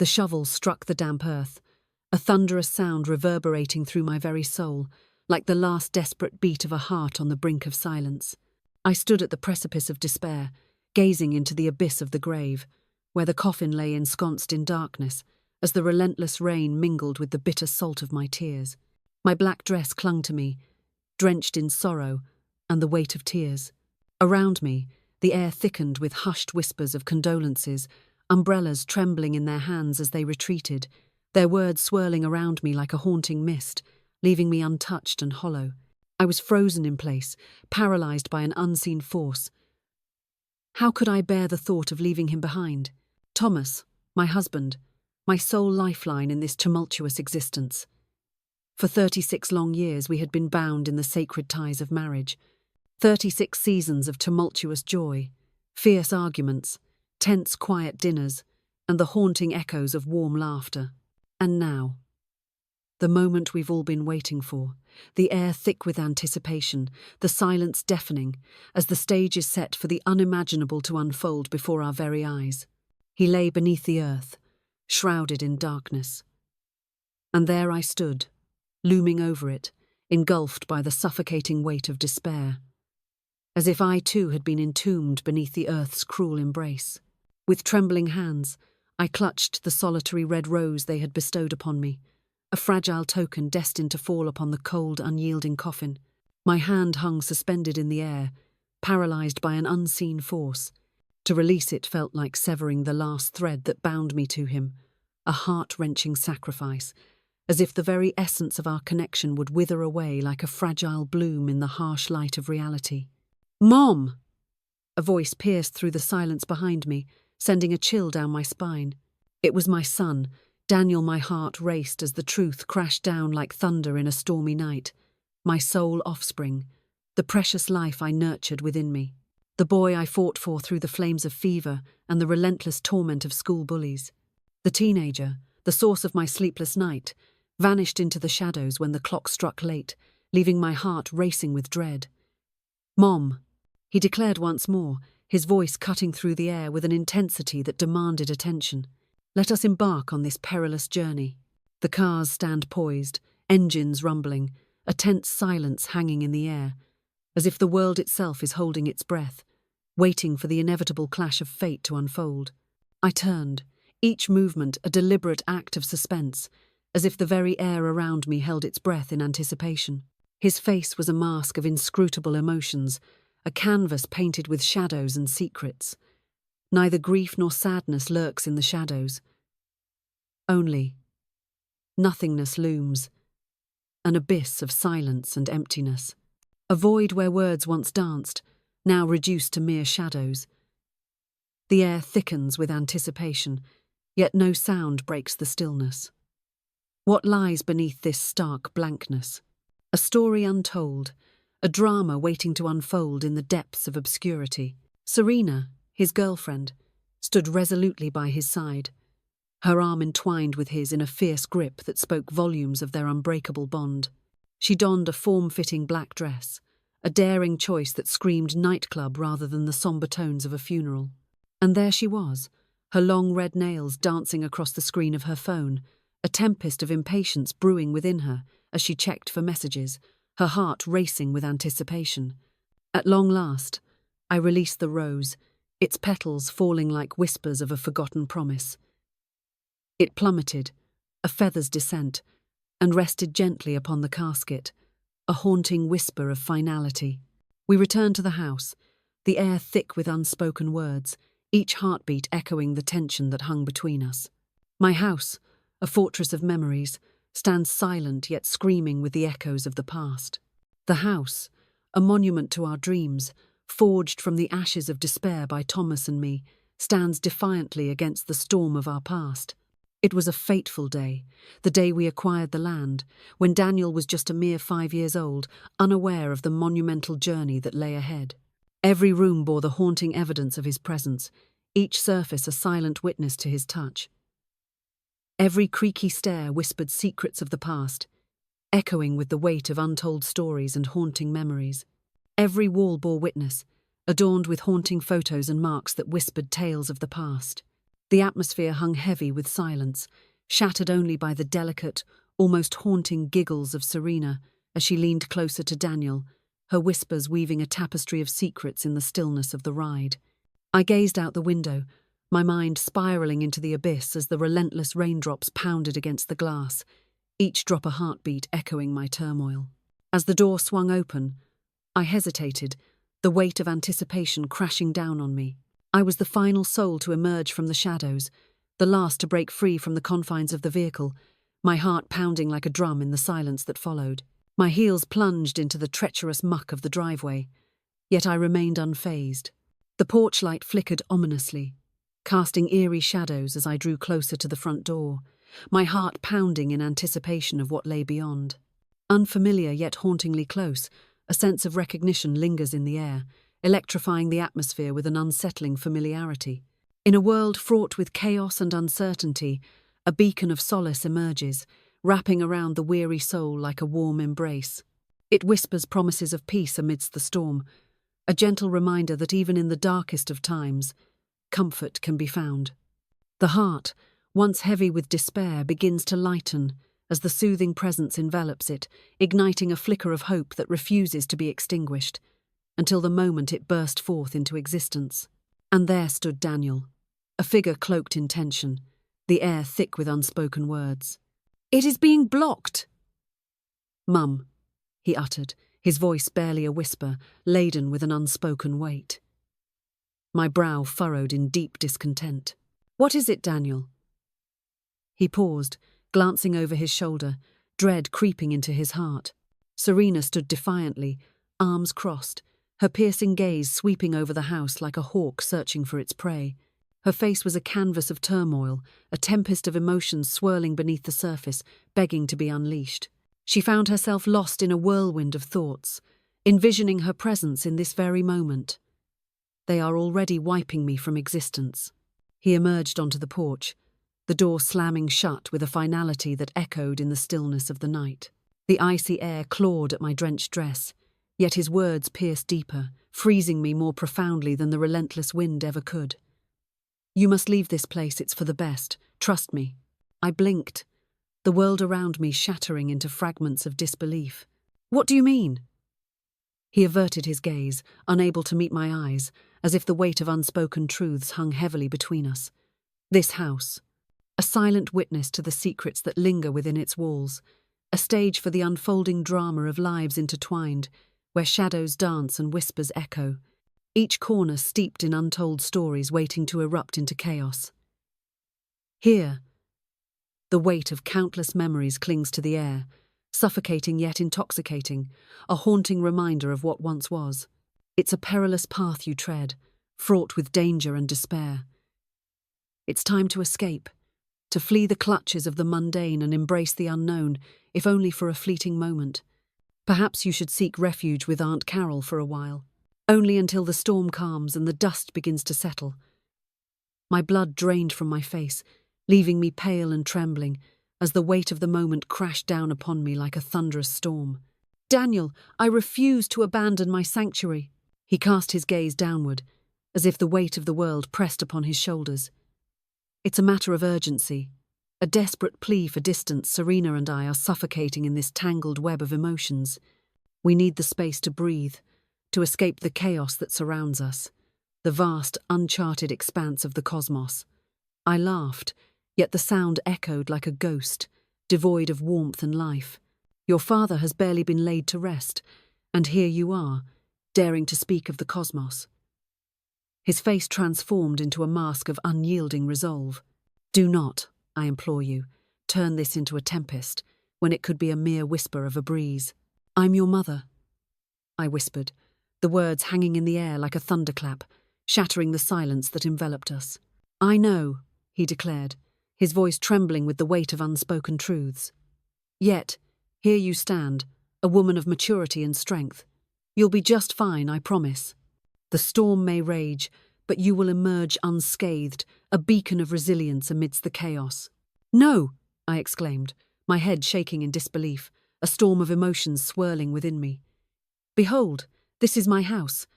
The shovel struck the damp earth, a thunderous sound reverberating through my very soul, like the last desperate beat of a heart on the brink of silence. I stood at the precipice of despair, gazing into the abyss of the grave, where the coffin lay ensconced in darkness, as the relentless rain mingled with the bitter salt of my tears. My black dress clung to me, drenched in sorrow and the weight of tears. Around me, the air thickened with hushed whispers of condolences, umbrellas trembling in their hands as they retreated, their words swirling around me like a haunting mist, leaving me untouched and hollow. I was frozen in place, paralyzed by an unseen force. How could I bear the thought of leaving him behind? Thomas, my husband, my sole lifeline in this tumultuous existence. For 36 long years we had been bound in the sacred ties of marriage. 36 seasons of tumultuous joy, fierce arguments, tense quiet dinners, and the haunting echoes of warm laughter. And now, the moment we've all been waiting for, the air thick with anticipation, the silence deafening, as the stage is set for the unimaginable to unfold before our very eyes. He lay beneath the earth, shrouded in darkness. And there I stood, looming over it, engulfed by the suffocating weight of despair, as if I too had been entombed beneath the earth's cruel embrace. With trembling hands, I clutched the solitary red rose they had bestowed upon me, a fragile token destined to fall upon the cold, unyielding coffin. My hand hung suspended in the air, paralyzed by an unseen force. To release it felt like severing the last thread that bound me to him, a heart-wrenching sacrifice, as if the very essence of our connection would wither away like a fragile bloom in the harsh light of reality. "Mom!" A voice pierced through the silence behind me, sending a chill down my spine. It was my son, Daniel. My heart raced as the truth crashed down like thunder in a stormy night. My sole offspring, the precious life I nurtured within me. The boy I fought for through the flames of fever and the relentless torment of school bullies. The teenager, the source of my sleepless night, vanished into the shadows when the clock struck late, leaving my heart racing with dread. "Mom," he declared once more, his voice cutting through the air with an intensity that demanded attention. "Let us embark on this perilous journey." The cars stand poised, engines rumbling, a tense silence hanging in the air, as if the world itself is holding its breath, waiting for the inevitable clash of fate to unfold. I turned, each movement a deliberate act of suspense, as if the very air around me held its breath in anticipation. His face was a mask of inscrutable emotions, a canvas painted with shadows and secrets. Neither grief nor sadness lurks in the shadows. Only nothingness looms, an abyss of silence and emptiness. A void where words once danced, now reduced to mere shadows. The air thickens with anticipation, yet no sound breaks the stillness. What lies beneath this stark blankness? A story untold, a drama waiting to unfold in the depths of obscurity. Serena, his girlfriend, stood resolutely by his side, her arm entwined with his in a fierce grip that spoke volumes of their unbreakable bond. She donned a form-fitting black dress, a daring choice that screamed nightclub rather than the somber tones of a funeral. And there she was, her long red nails dancing across the screen of her phone, a tempest of impatience brewing within her as she checked for messages, her heart racing with anticipation. At long last, I released the rose, its petals falling like whispers of a forgotten promise. It plummeted, a feather's descent, and rested gently upon the casket, a haunting whisper of finality. We returned to the house, the air thick with unspoken words, each heartbeat echoing the tension that hung between us. My house, a fortress of memories, stands silent yet screaming with the echoes of the past. The house, a monument to our dreams, forged from the ashes of despair by Thomas and me, stands defiantly against the storm of our past. It was a fateful day, the day we acquired the land, when Daniel was just a mere 5 years old, unaware of the monumental journey that lay ahead. Every room bore the haunting evidence of his presence, each surface a silent witness to his touch. Every creaky stair whispered secrets of the past, echoing with the weight of untold stories and haunting memories. Every wall bore witness, adorned with haunting photos and marks that whispered tales of the past. The atmosphere hung heavy with silence, shattered only by the delicate, almost haunting giggles of Serena as she leaned closer to Daniel, her whispers weaving a tapestry of secrets in the stillness of the ride. I gazed out the window, my mind spiraling into the abyss as the relentless raindrops pounded against the glass, each drop a heartbeat echoing my turmoil. As the door swung open, I hesitated, the weight of anticipation crashing down on me. I was the final soul to emerge from the shadows, the last to break free from the confines of the vehicle, my heart pounding like a drum in the silence that followed. My heels plunged into the treacherous muck of the driveway, yet I remained unfazed. The porch light flickered ominously, casting eerie shadows as I drew closer to the front door, my heart pounding in anticipation of what lay beyond. Unfamiliar yet hauntingly close, a sense of recognition lingers in the air, electrifying the atmosphere with an unsettling familiarity. In a world fraught with chaos and uncertainty, a beacon of solace emerges, wrapping around the weary soul like a warm embrace. It whispers promises of peace amidst the storm, a gentle reminder that even in the darkest of times, comfort can be found. The heart, once heavy with despair, begins to lighten as the soothing presence envelops it, igniting a flicker of hope that refuses to be extinguished, until the moment it burst forth into existence. And there stood Daniel, a figure cloaked in tension, the air thick with unspoken words. "It is being blocked!" "Mum," he uttered, his voice barely a whisper, laden with an unspoken weight. My brow furrowed in deep discontent. "What is it, Daniel?" He paused, glancing over his shoulder, dread creeping into his heart. Serena stood defiantly, arms crossed, her piercing gaze sweeping over the house like a hawk searching for its prey. Her face was a canvas of turmoil, a tempest of emotions swirling beneath the surface, begging to be unleashed. She found herself lost in a whirlwind of thoughts, envisioning her presence in this very moment. "They are already wiping me from existence." He emerged onto the porch, the door slamming shut with a finality that echoed in the stillness of the night. The icy air clawed at my drenched dress, yet his words pierced deeper, freezing me more profoundly than the relentless wind ever could. "You must leave this place, it's for the best. Trust me." I blinked, the world around me shattering into fragments of disbelief. "What do you mean?" He averted his gaze, unable to meet my eyes, as if the weight of unspoken truths hung heavily between us. This house, a silent witness to the secrets that linger within its walls, a stage for the unfolding drama of lives intertwined, where shadows dance and whispers echo, each corner steeped in untold stories waiting to erupt into chaos. Here, the weight of countless memories clings to the air, suffocating yet intoxicating, a haunting reminder of what once was. It's a perilous path you tread, fraught with danger and despair. It's time to escape, to flee the clutches of the mundane and embrace the unknown, if only for a fleeting moment. Perhaps you should seek refuge with Aunt Carol for a while, only until the storm calms and the dust begins to settle. My blood drained from my face, leaving me pale and trembling, as the weight of the moment crashed down upon me like a thunderous storm. "Daniel, I refuse to abandon my sanctuary." He cast his gaze downward, as if the weight of the world pressed upon his shoulders. "It's a matter of urgency, a desperate plea for distance. Serena and I are suffocating in this tangled web of emotions. We need the space to breathe, to escape the chaos that surrounds us, the vast, uncharted expanse of the cosmos." I laughed, yet the sound echoed like a ghost, devoid of warmth and life. "Your father has barely been laid to rest, and here you are, daring to speak of the cosmos." His face transformed into a mask of unyielding resolve. "Do not, I implore you, turn this into a tempest, when it could be a mere whisper of a breeze." "I'm your mother," I whispered, the words hanging in the air like a thunderclap, shattering the silence that enveloped us. "I know," he declared, his voice trembling with the weight of unspoken truths. "Yet, here you stand, a woman of maturity and strength. You'll be just fine, I promise. The storm may rage, but you will emerge unscathed, a beacon of resilience amidst the chaos." "No!" I exclaimed, my head shaking in disbelief, a storm of emotions swirling within me. "Behold, this is my house.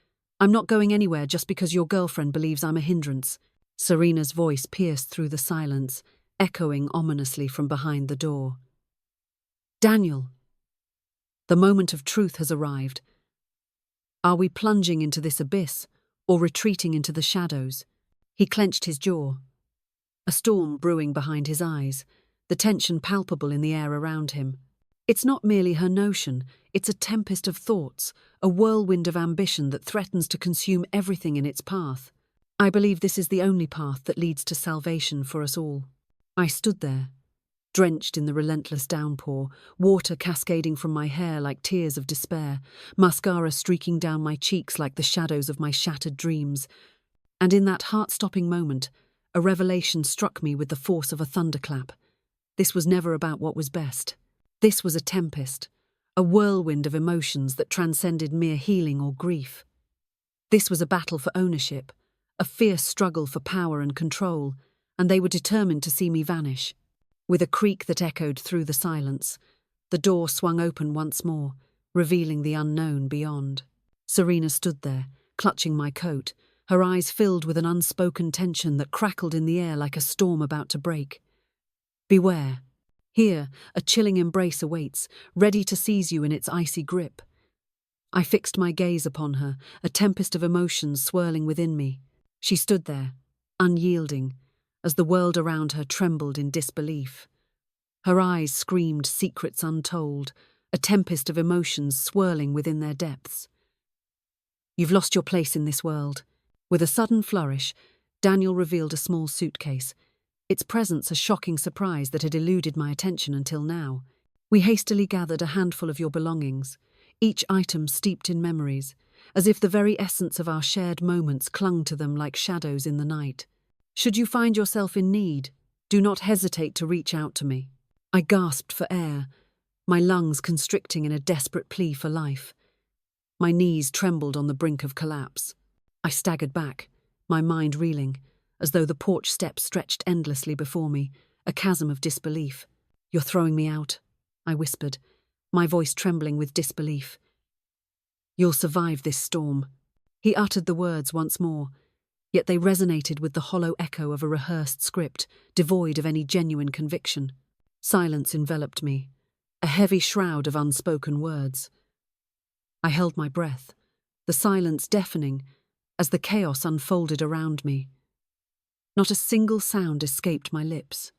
I'm not going anywhere just because your girlfriend believes I'm a hindrance." Serena's voice pierced through the silence, echoing ominously from behind the door. Daniel! The moment of truth has arrived. Are we plunging into this abyss, or retreating into the shadows? He clenched his jaw. A storm brewing behind his eyes, the tension palpable in the air around him. It's not merely her notion, it's a tempest of thoughts, a whirlwind of ambition that threatens to consume everything in its path. I believe this is the only path that leads to salvation for us all. I stood there, drenched in the relentless downpour, water cascading from my hair like tears of despair, mascara streaking down my cheeks like the shadows of my shattered dreams. And in that heart-stopping moment, a revelation struck me with the force of a thunderclap. This was never about what was best. This was a tempest, a whirlwind of emotions that transcended mere healing or grief. This was a battle for ownership, a fierce struggle for power and control, and they were determined to see me vanish. With a creak that echoed through the silence, the door swung open once more, revealing the unknown beyond. Serena stood there, clutching my coat, her eyes filled with an unspoken tension that crackled in the air like a storm about to break. Beware. Here, a chilling embrace awaits, ready to seize you in its icy grip. I fixed my gaze upon her, a tempest of emotions swirling within me. She stood there, unyielding, as the world around her trembled in disbelief. Her eyes screamed secrets untold, a tempest of emotions swirling within their depths. You've lost your place in this world. With a sudden flourish, Daniel revealed a small suitcase, its presence a shocking surprise that had eluded my attention until now. We hastily gathered a handful of your belongings, each item steeped in memories, as if the very essence of our shared moments clung to them like shadows in the night. Should you find yourself in need, do not hesitate to reach out to me. I gasped for air, my lungs constricting in a desperate plea for life. My knees trembled on the brink of collapse. I staggered back, my mind reeling, as though the porch steps stretched endlessly before me, a chasm of disbelief. You're throwing me out, I whispered, my voice trembling with disbelief. You'll survive this storm. He uttered the words once more, yet they resonated with the hollow echo of a rehearsed script, devoid of any genuine conviction. Silence enveloped me, a heavy shroud of unspoken words. I held my breath, the silence deafening, as the chaos unfolded around me. Not a single sound escaped my lips.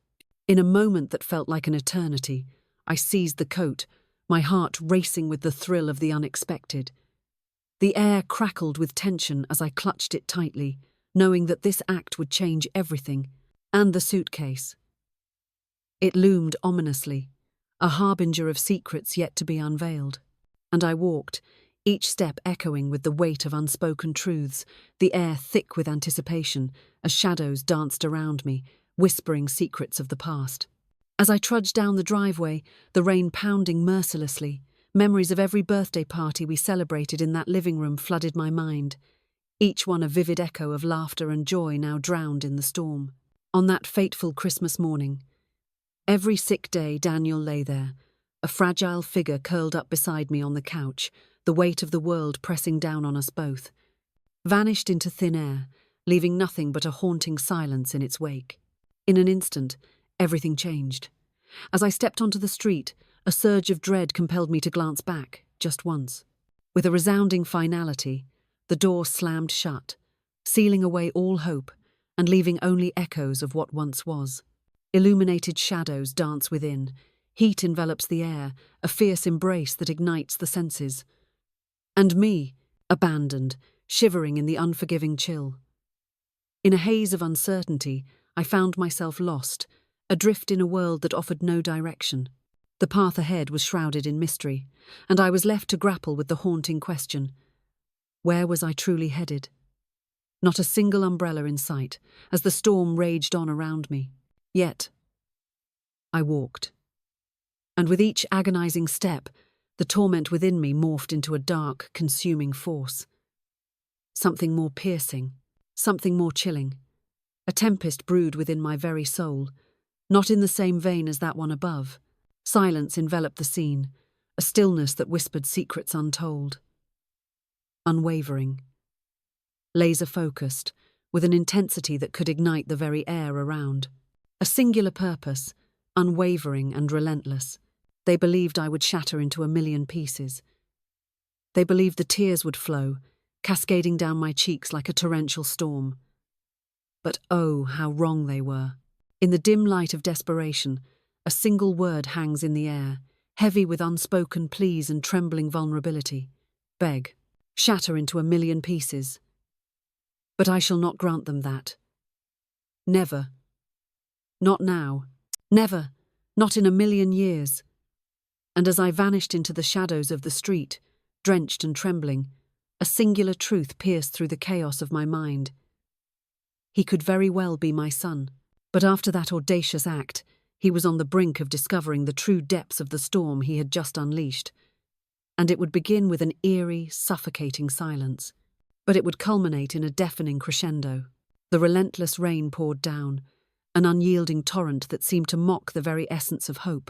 In a moment that felt like an eternity, I seized the coat, my heart racing with the thrill of the unexpected. The air crackled with tension as I clutched it tightly, knowing that this act would change everything, and the suitcase. It loomed ominously, a harbinger of secrets yet to be unveiled, and I walked, each step echoing with the weight of unspoken truths, the air thick with anticipation, as shadows danced around me, whispering secrets of the past. As I trudged down the driveway, the rain pounding mercilessly, memories of every birthday party we celebrated in that living room flooded my mind, each one a vivid echo of laughter and joy now drowned in the storm. On that fateful Christmas morning, every sick day Daniel lay there, a fragile figure curled up beside me on the couch, the weight of the world pressing down on us both, vanished into thin air, leaving nothing but a haunting silence in its wake. In an instant, everything changed. As I stepped onto the street, a surge of dread compelled me to glance back, just once. With a resounding finality, the door slammed shut, sealing away all hope and leaving only echoes of what once was. Illuminated shadows dance within, heat envelops the air, a fierce embrace that ignites the senses. And me, abandoned, shivering in the unforgiving chill. In a haze of uncertainty, I found myself lost, adrift in a world that offered no direction. The path ahead was shrouded in mystery, and I was left to grapple with the haunting question: where was I truly headed? Not a single umbrella in sight, as the storm raged on around me. Yet, I walked. And with each agonizing step, the torment within me morphed into a dark, consuming force. Something more piercing, something more chilling. A tempest brewed within my very soul, not in the same vein as that one above. Silence enveloped the scene, a stillness that whispered secrets untold. Unwavering, laser-focused, with an intensity that could ignite the very air around. A singular purpose, unwavering and relentless. They believed I would shatter into a million pieces. They believed the tears would flow, cascading down my cheeks like a torrential storm. But oh, how wrong they were. In the dim light of desperation, a single word hangs in the air, heavy with unspoken pleas and trembling vulnerability. Beg. Shatter into a million pieces. But I shall not grant them that. Never. Not now. Never. Not in a million years. And as I vanished into the shadows of the street, drenched and trembling, a singular truth pierced through the chaos of my mind. He could very well be my son, but after that audacious act, he was on the brink of discovering the true depths of the storm he had just unleashed. And it would begin with an eerie, suffocating silence. But it would culminate in a deafening crescendo. The relentless rain poured down, an unyielding torrent that seemed to mock the very essence of hope.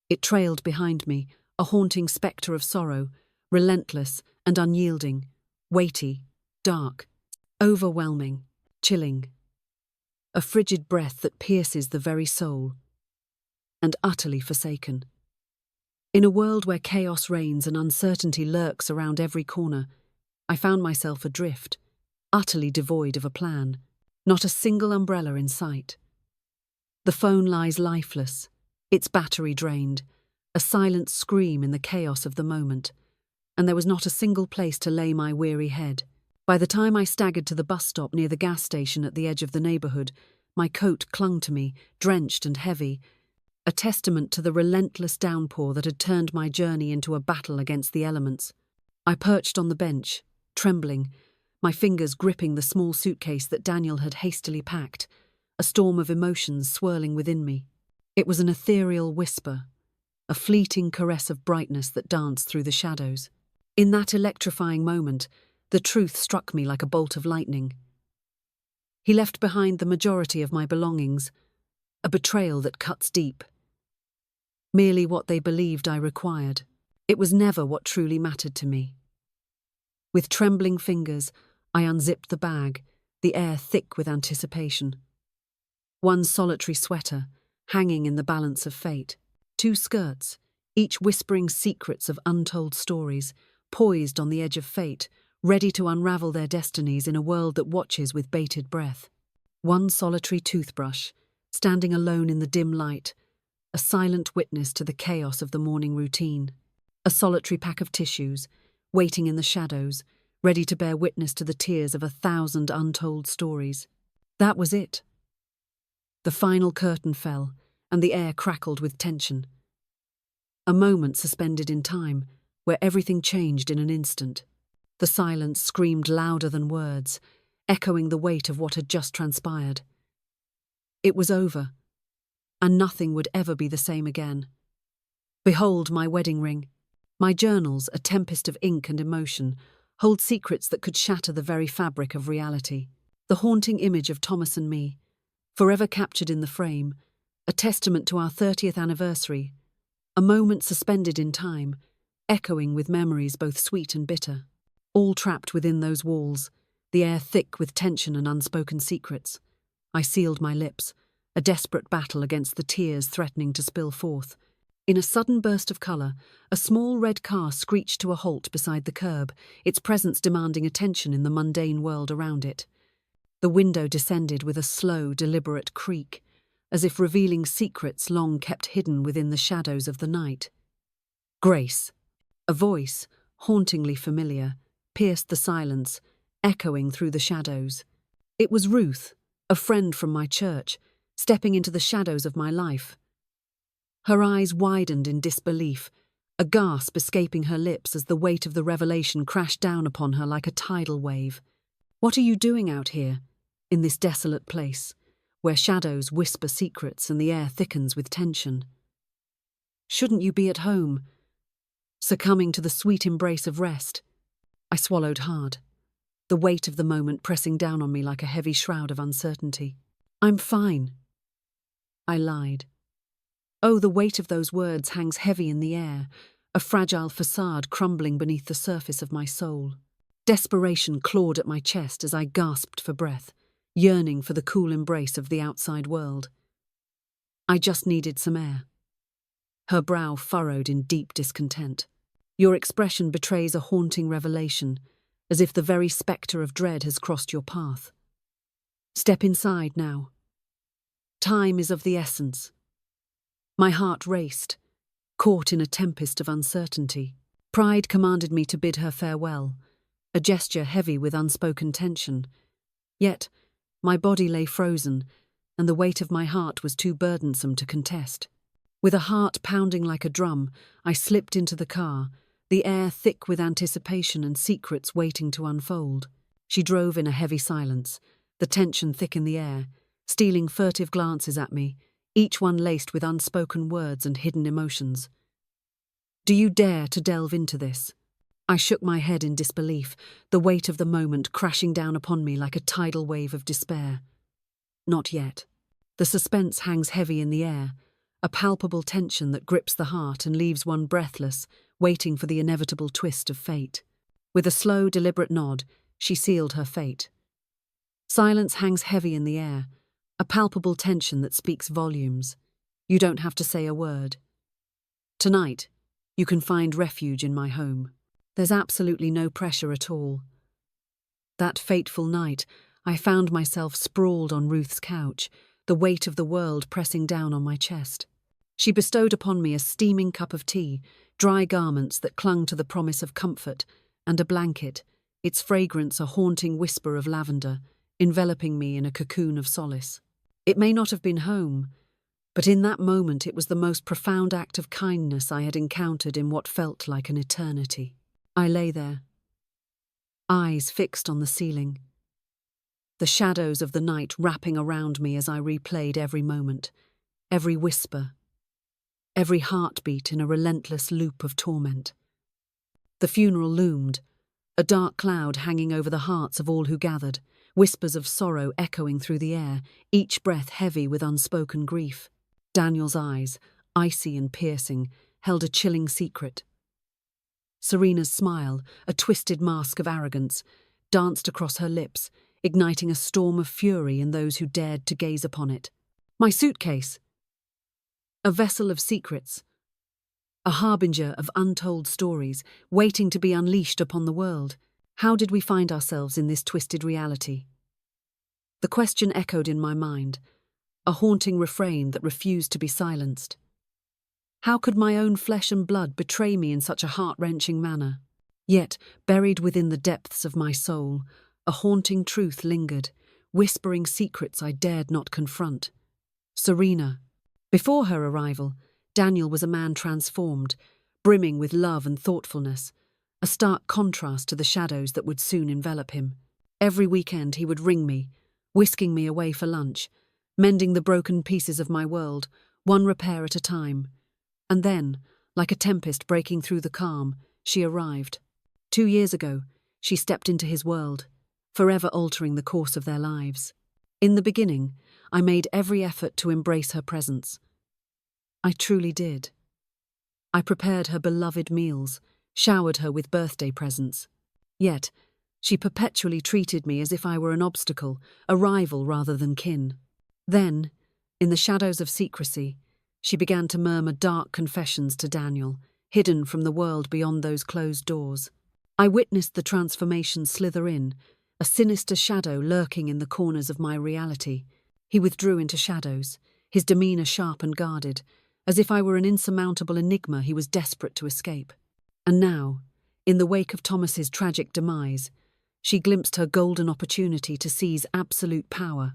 It trailed behind me, a haunting spectre of sorrow, relentless and unyielding, weighty, dark, overwhelming, chilling. A frigid breath that pierces the very soul. And utterly forsaken. In a world where chaos reigns and uncertainty lurks around every corner, I found myself adrift, utterly devoid of a plan, not a single umbrella in sight. The phone lies lifeless, its battery drained, a silent scream in the chaos of the moment, and there was not a single place to lay my weary head. By the time I staggered to the bus stop near the gas station at the edge of the neighbourhood, my coat clung to me, drenched and heavy, a testament to the relentless downpour that had turned my journey into a battle against the elements. I perched on the bench, trembling, my fingers gripping the small suitcase that Daniel had hastily packed, a storm of emotions swirling within me. It was an ethereal whisper, a fleeting caress of brightness that danced through the shadows. In that electrifying moment, the truth struck me like a bolt of lightning. He left behind the majority of my belongings, a betrayal that cuts deep. Merely what they believed I required. It was never what truly mattered to me. With trembling fingers, I unzipped the bag, the air thick with anticipation. One solitary sweater, hanging in the balance of fate. 2 skirts, each whispering secrets of untold stories, poised on the edge of fate, ready to unravel their destinies in a world that watches with bated breath. 1 solitary toothbrush, standing alone in the dim light, a silent witness to the chaos of the morning routine. A solitary pack of tissues, waiting in the shadows, ready to bear witness to the tears of 1,000 untold stories. That was it. The final curtain fell, and the air crackled with tension. A moment suspended in time, where everything changed in an instant. The silence screamed louder than words, echoing the weight of what had just transpired. It was over, and nothing would ever be the same again. Behold my wedding ring. My journals, a tempest of ink and emotion, hold secrets that could shatter the very fabric of reality. The haunting image of Thomas and me, forever captured in the frame, a testament to our 30th anniversary, a moment suspended in time, echoing with memories both sweet and bitter. All trapped within those walls, the air thick with tension and unspoken secrets. I sealed my lips, a desperate battle against the tears threatening to spill forth. In a sudden burst of colour, a small red car screeched to a halt beside the curb, its presence demanding attention in the mundane world around it. The window descended with a slow, deliberate creak, as if revealing secrets long kept hidden within the shadows of the night. Grace. A voice, hauntingly familiar, pierced the silence, echoing through the shadows. It was Ruth, a friend from my church, stepping into the shadows of my life. Her eyes widened in disbelief, a gasp escaping her lips as the weight of the revelation crashed down upon her like a tidal wave. What are you doing out here, in this desolate place, where shadows whisper secrets and the air thickens with tension? Shouldn't you be at home, succumbing to the sweet embrace of rest? I swallowed hard, the weight of the moment pressing down on me like a heavy shroud of uncertainty. I'm fine. I lied. Oh, the weight of those words hangs heavy in the air, a fragile facade crumbling beneath the surface of my soul. Desperation clawed at my chest as I gasped for breath. yearning for the cool embrace of the outside world. I just needed some air. Her brow furrowed in deep discontent. Your expression betrays a haunting revelation, as if the very spectre of dread has crossed your path. Step inside now. Time is of the essence. My heart raced, caught in a tempest of uncertainty. Pride commanded me to bid her farewell, a gesture heavy with unspoken tension. Yet, my body lay frozen, and the weight of my heart was too burdensome to contest. With a heart pounding like a drum, I slipped into the car, the air thick with anticipation and secrets waiting to unfold. She drove in a heavy silence, the tension thick in the air, stealing furtive glances at me, each one laced with unspoken words and hidden emotions. Do you dare to delve into this? I shook my head in disbelief, the weight of the moment crashing down upon me like a tidal wave of despair. Not yet. The suspense hangs heavy in the air, a palpable tension that grips the heart and leaves one breathless, waiting for the inevitable twist of fate. With a slow, deliberate nod, she sealed her fate. Silence hangs heavy in the air, a palpable tension that speaks volumes. You don't have to say a word. Tonight, you can find refuge in my home. There's absolutely no pressure at all. That fateful night, I found myself sprawled on Ruth's couch, the weight of the world pressing down on my chest. She bestowed upon me a steaming cup of tea, dry garments that clung to the promise of comfort, and a blanket, its fragrance a haunting whisper of lavender, enveloping me in a cocoon of solace. It may not have been home, but in that moment it was the most profound act of kindness I had encountered in what felt like an eternity. I lay there, eyes fixed on the ceiling, the shadows of the night wrapping around me as I replayed every moment, every whisper, every heartbeat in a relentless loop of torment. The funeral loomed, a dark cloud hanging over the hearts of all who gathered, whispers of sorrow echoing through the air, each breath heavy with unspoken grief. Daniel's eyes, icy and piercing, held a chilling secret. Serena's smile, a twisted mask of arrogance, danced across her lips, igniting a storm of fury in those who dared to gaze upon it. My suitcase. A vessel of secrets. A harbinger of untold stories, waiting to be unleashed upon the world. How did we find ourselves in this twisted reality? The question echoed in my mind, a haunting refrain that refused to be silenced. How could my own flesh and blood betray me in such a heart-wrenching manner? Yet, buried within the depths of my soul, a haunting truth lingered, whispering secrets I dared not confront. Serena. Before her arrival, Daniel was a man transformed, brimming with love and thoughtfulness, a stark contrast to the shadows that would soon envelop him. Every weekend he would ring me, whisking me away for lunch, mending the broken pieces of my world, one repair at a time. And then, like a tempest breaking through the calm, she arrived. 2 years ago, she stepped into his world, forever altering the course of their lives. In the beginning, I made every effort to embrace her presence. I truly did. I prepared her beloved meals, showered her with birthday presents. Yet, she perpetually treated me as if I were an obstacle, a rival rather than kin. Then, in the shadows of secrecy, she began to murmur dark confessions to Daniel, hidden from the world beyond those closed doors. I witnessed the transformation slither in, a sinister shadow lurking in the corners of my reality. He withdrew into shadows, his demeanor sharp and guarded, as if I were an insurmountable enigma he was desperate to escape. And now, in the wake of Thomas's tragic demise, she glimpsed her golden opportunity to seize absolute power.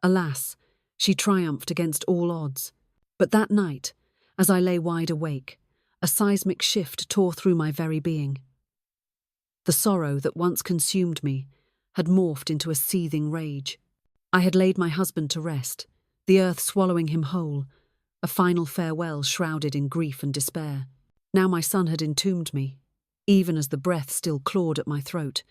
Alas, she triumphed against all odds. But that night, as I lay wide awake, a seismic shift tore through my very being. The sorrow that once consumed me had morphed into a seething rage. I had laid my husband to rest, the earth swallowing him whole, a final farewell shrouded in grief and despair. Now my son had entombed me, even as the breath still clawed at my throat.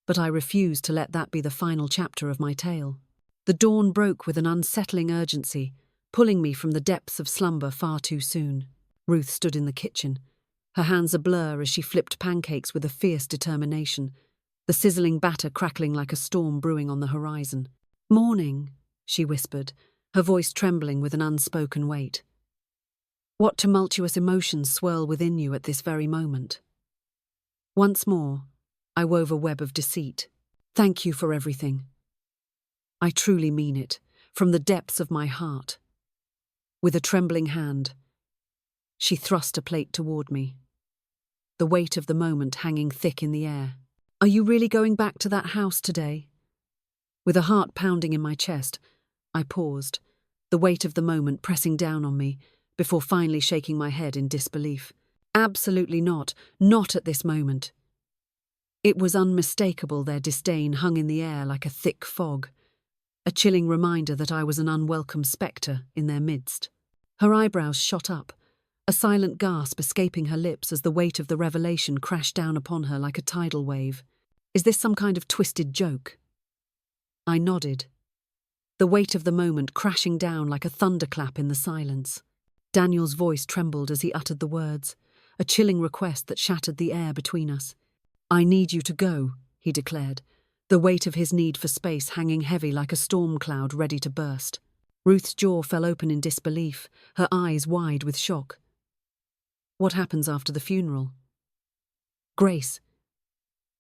But I refused to let that be the final chapter of my tale. The dawn broke with an unsettling urgency, pulling me from the depths of slumber far too soon. Ruth stood in the kitchen, her hands a blur as she flipped pancakes with a fierce determination. the sizzling batter crackling like a storm brewing on the horizon. "Morning," she whispered, her voice trembling with an unspoken weight. "What tumultuous emotions swirl within you at this very moment?" Once more, I wove a web of deceit. "Thank you for everything. I truly mean it, from the depths of my heart." With a trembling hand, she thrust a plate toward me, the weight of the moment hanging thick in the air. "Are you really going back to that house today?" With a heart pounding in my chest, I paused, the weight of the moment pressing down on me, before finally shaking my head in disbelief. "Absolutely not. Not at this moment." It was unmistakable, their disdain hung in the air like a thick fog, a chilling reminder that I was an unwelcome spectre in their midst. Her eyebrows shot up, a silent gasp escaping her lips as the weight of the revelation crashed down upon her like a tidal wave. "Is this some kind of twisted joke?" I nodded, the weight of the moment crashing down like a thunderclap in the silence. Daniel's voice trembled as he uttered the words, a chilling request that shattered the air between us. "I need you to go," he declared, the weight of his need for space hanging heavy like a storm cloud ready to burst. Ruth's jaw fell open in disbelief, her eyes wide with shock. "What happens after the funeral?" "Grace,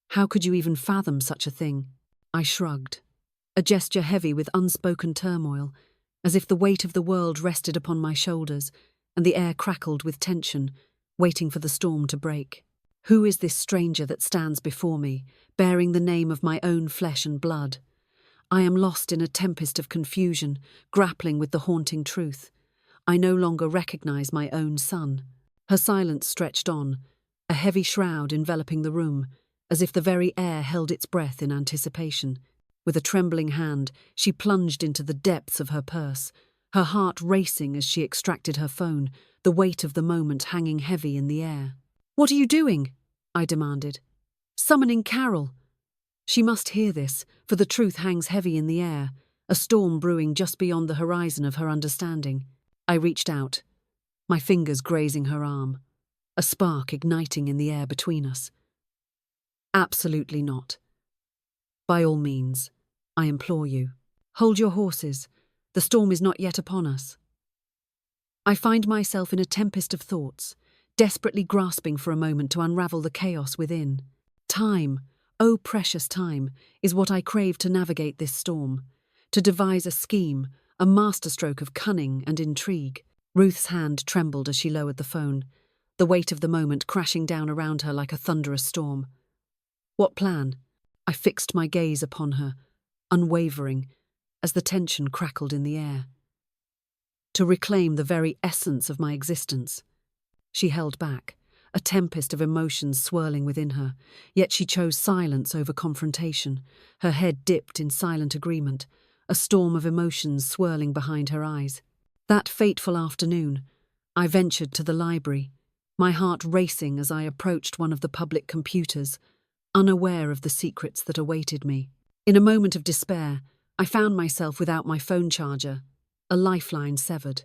how could you even fathom such a thing?" I shrugged, a gesture heavy with unspoken turmoil, as if the weight of the world rested upon my shoulders and the air crackled with tension, waiting for the storm to break. Who is this stranger that stands before me, bearing the name of my own flesh and blood? I am lost in a tempest of confusion, grappling with the haunting truth. I no longer recognize my own son. Her silence stretched on, a heavy shroud enveloping the room, as if the very air held its breath in anticipation. With a trembling hand, she plunged into the depths of her purse, her heart racing as she extracted her phone, the weight of the moment hanging heavy in the air. "What are you doing?" I demanded. "Summoning Carol." She must hear this, for the truth hangs heavy in the air, a storm brewing just beyond the horizon of her understanding. I reached out, my fingers grazing her arm, a spark igniting in the air between us. "Absolutely not. By all means, I implore you. Hold your horses. The storm is not yet upon us." I find myself in a tempest of thoughts, desperately grasping for a moment to unravel the chaos within. Time, oh precious time, is what I crave to navigate this storm, to devise a scheme, a masterstroke of cunning and intrigue. Ruth's hand trembled as she lowered the phone, the weight of the moment crashing down around her like a thunderous storm. "What plan?" I fixed my gaze upon her, unwavering, as the tension crackled in the air. "To reclaim the very essence of my existence." She held back, a tempest of emotions swirling within her, yet she chose silence over confrontation, her head dipped in silent agreement, a storm of emotions swirling behind her eyes. That fateful afternoon, I ventured to the library, my heart racing as I approached one of the public computers, unaware of the secrets that awaited me. In a moment of despair, I found myself without my phone charger, a lifeline severed.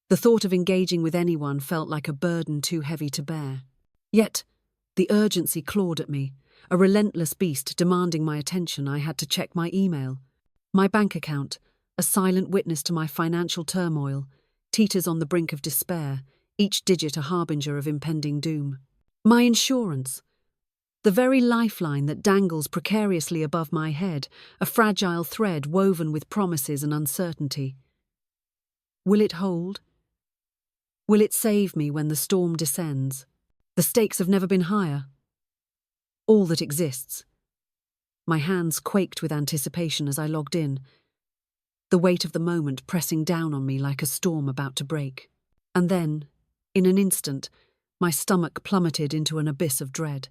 The thought of engaging with anyone felt like a burden too heavy to bear. Yet, the urgency clawed at me, a relentless beast demanding my attention. I had to check my email. My bank account, a silent witness to my financial turmoil, teeters on the brink of despair, each digit a harbinger of impending doom. My insurance, the very lifeline that dangles precariously above my head, a fragile thread woven with promises and uncertainty. Will it hold? Will it save me when the storm descends? The stakes have never been higher. All that exists. My hands quaked with anticipation as I logged in, the weight of the moment pressing down on me like a storm about to break. And then, in an instant, my stomach plummeted into an abyss of dread.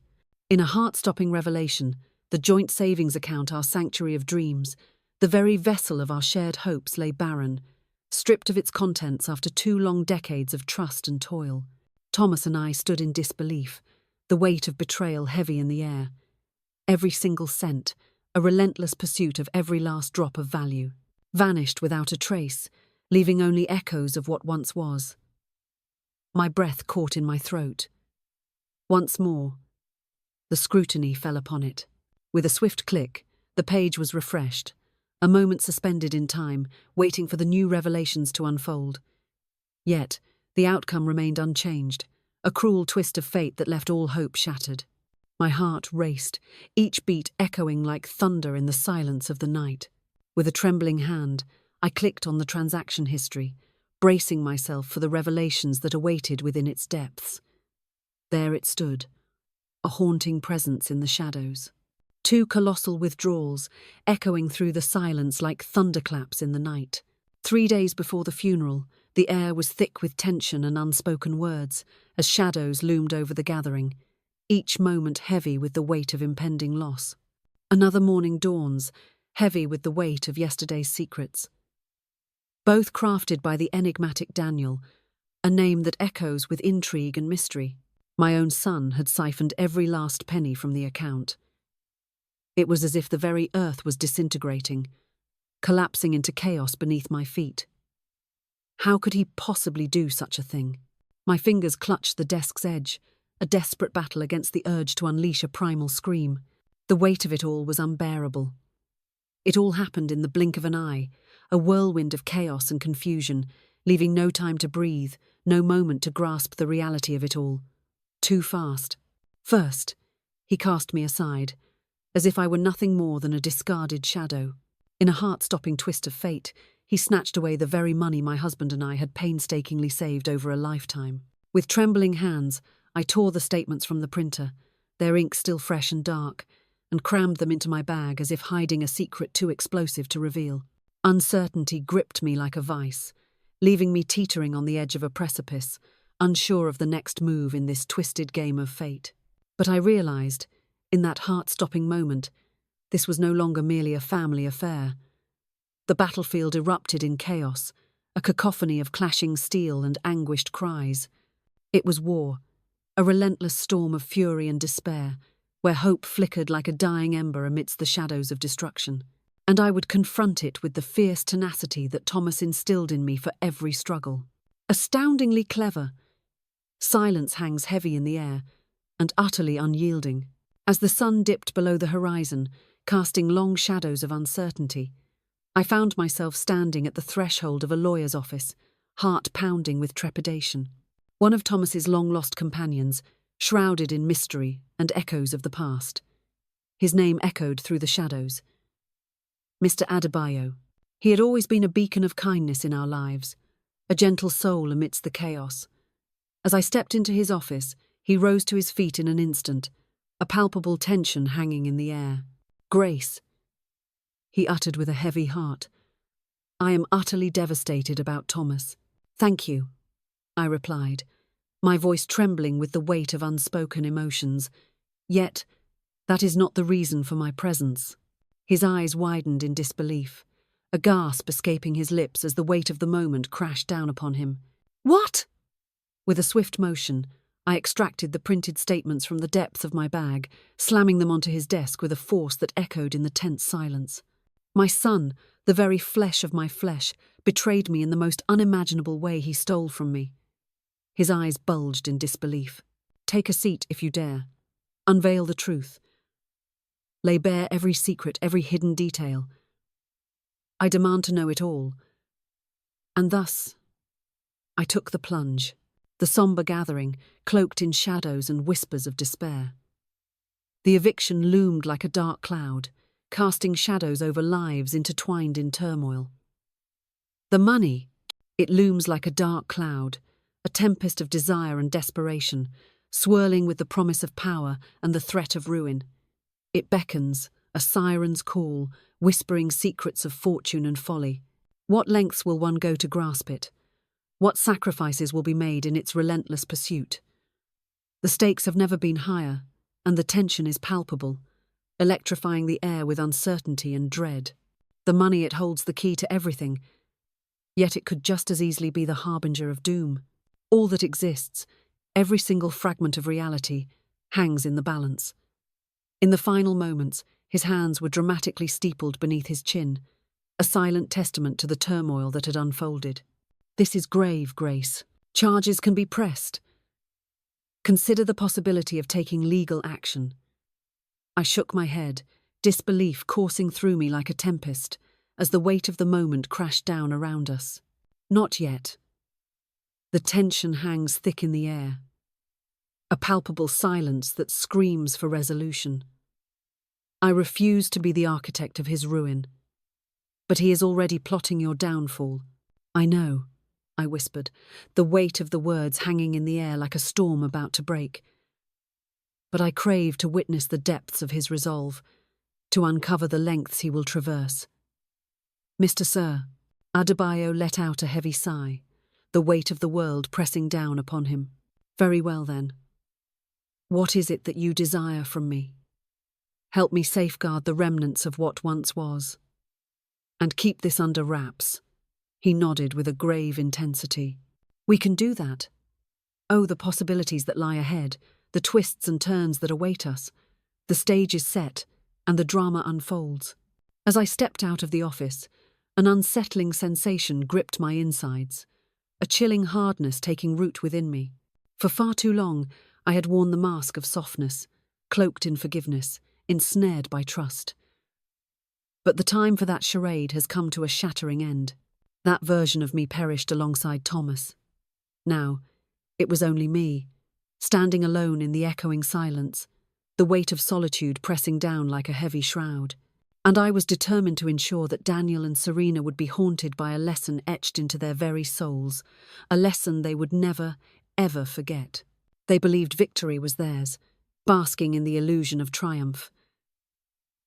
In a heart-stopping revelation, the joint savings account, our sanctuary of dreams, the very vessel of our shared hopes, lay barren, stripped of its contents after 2 long decades of trust and toil. Thomas and I stood in disbelief, the weight of betrayal heavy in the air. Every single cent, a relentless pursuit of every last drop of value, vanished without a trace, leaving only echoes of what once was. My breath caught in my throat. Once more, the scrutiny fell upon it. With a swift click, the page was refreshed, a moment suspended in time, waiting for the new revelations to unfold. Yet, the outcome remained unchanged, a cruel twist of fate that left all hope shattered. My heart raced, each beat echoing like thunder in the silence of the night. With a trembling hand, I clicked on the transaction history, bracing myself for the revelations that awaited within its depths. There it stood, a haunting presence in the shadows. 2 colossal withdrawals, echoing through the silence like thunderclaps in the night. 3 days before the funeral, the air was thick with tension and unspoken words, as shadows loomed over the gathering, each moment heavy with the weight of impending loss. Another morning dawns, heavy with the weight of yesterday's secrets. Both crafted by the enigmatic Daniel, a name that echoes with intrigue and mystery. My own son had siphoned every last penny from the account. It was as if the very earth was disintegrating, collapsing into chaos beneath my feet. How could he possibly do such a thing? My fingers clutched the desk's edge, a desperate battle against the urge to unleash a primal scream. The weight of it all was unbearable. It all happened in the blink of an eye, a whirlwind of chaos and confusion, leaving no time to breathe, no moment to grasp the reality of it all. Too fast. First, he cast me aside, as if I were nothing more than a discarded shadow. In a heart-stopping twist of fate, he snatched away the very money my husband and I had painstakingly saved over a lifetime. With trembling hands, I tore the statements from the printer, their ink still fresh and dark, and crammed them into my bag as if hiding a secret too explosive to reveal. Uncertainty gripped me like a vice, leaving me teetering on the edge of a precipice, unsure of the next move in this twisted game of fate. But I realized, in that heart-stopping moment, this was no longer merely a family affair. The battlefield erupted in chaos, a cacophony of clashing steel and anguished cries. It was war, a relentless storm of fury and despair, where hope flickered like a dying ember amidst the shadows of destruction. And I would confront it with the fierce tenacity that Thomas instilled in me for every struggle. Astoundingly clever, silence hangs heavy in the air, and utterly unyielding. As the sun dipped below the horizon, casting long shadows of uncertainty, I found myself standing at the threshold of a lawyer's office, heart pounding with trepidation. One of Thomas's long-lost companions, shrouded in mystery and echoes of the past. His name echoed through the shadows. Mr. Adebayo. He had always been a beacon of kindness in our lives, a gentle soul amidst the chaos. As I stepped into his office, he rose to his feet in an instant, a palpable tension hanging in the air. "Grace," he uttered with a heavy heart. "I am utterly devastated about Thomas." "Thank you," I replied, my voice trembling with the weight of unspoken emotions. "Yet, that is not the reason for my presence." His eyes widened in disbelief, a gasp escaping his lips as the weight of the moment crashed down upon him. "What?" With a swift motion, I extracted the printed statements from the depths of my bag, slamming them onto his desk with a force that echoed in the tense silence. My son, the very flesh of my flesh, betrayed me in the most unimaginable way. He stole from me. His eyes bulged in disbelief. "Take a seat if you dare. Unveil the truth. Lay bare every secret, every hidden detail. I demand to know it all." And thus, I took the plunge, the somber gathering, cloaked in shadows and whispers of despair. The eviction loomed like a dark cloud, casting shadows over lives intertwined in turmoil. The money, it looms like a dark cloud, a tempest of desire and desperation, swirling with the promise of power and the threat of ruin. It beckons, a siren's call, whispering secrets of fortune and folly. What lengths will one go to grasp it? What sacrifices will be made in its relentless pursuit? The stakes have never been higher, and the tension is palpable, electrifying the air with uncertainty and dread. The money, it holds the key to everything, yet it could just as easily be the harbinger of doom. All that exists, every single fragment of reality, hangs in the balance. In the final moments, his hands were dramatically steepled beneath his chin, a silent testament to the turmoil that had unfolded. "This is grave, Grace. Charges can be pressed. Consider the possibility of taking legal action." I shook my head, disbelief coursing through me like a tempest as the weight of the moment crashed down around us. Not yet. The tension hangs thick in the air, a palpable silence that screams for resolution. I refuse to be the architect of his ruin, but he is already plotting your downfall. I know, I whispered, the weight of the words hanging in the air like a storm about to break. But I crave to witness the depths of his resolve, to uncover the lengths he will traverse. Mr. Sir, Adebayo let out a heavy sigh, the weight of the world pressing down upon him. Very well then. What is it that you desire from me? Help me safeguard the remnants of what once was. And keep this under wraps. He nodded with a grave intensity. We can do that. Oh, the possibilities that lie ahead, the twists and turns that await us. The stage is set, and the drama unfolds. As I stepped out of the office, an unsettling sensation gripped my insides, a chilling hardness taking root within me. For far too long, I had worn the mask of softness, cloaked in forgiveness, ensnared by trust. But the time for that charade has come to a shattering end. That version of me perished alongside Thomas. Now, it was only me, standing alone in the echoing silence, the weight of solitude pressing down like a heavy shroud. And I was determined to ensure that Daniel and Serena would be haunted by a lesson etched into their very souls, a lesson they would never, ever forget. They believed victory was theirs, basking in the illusion of triumph.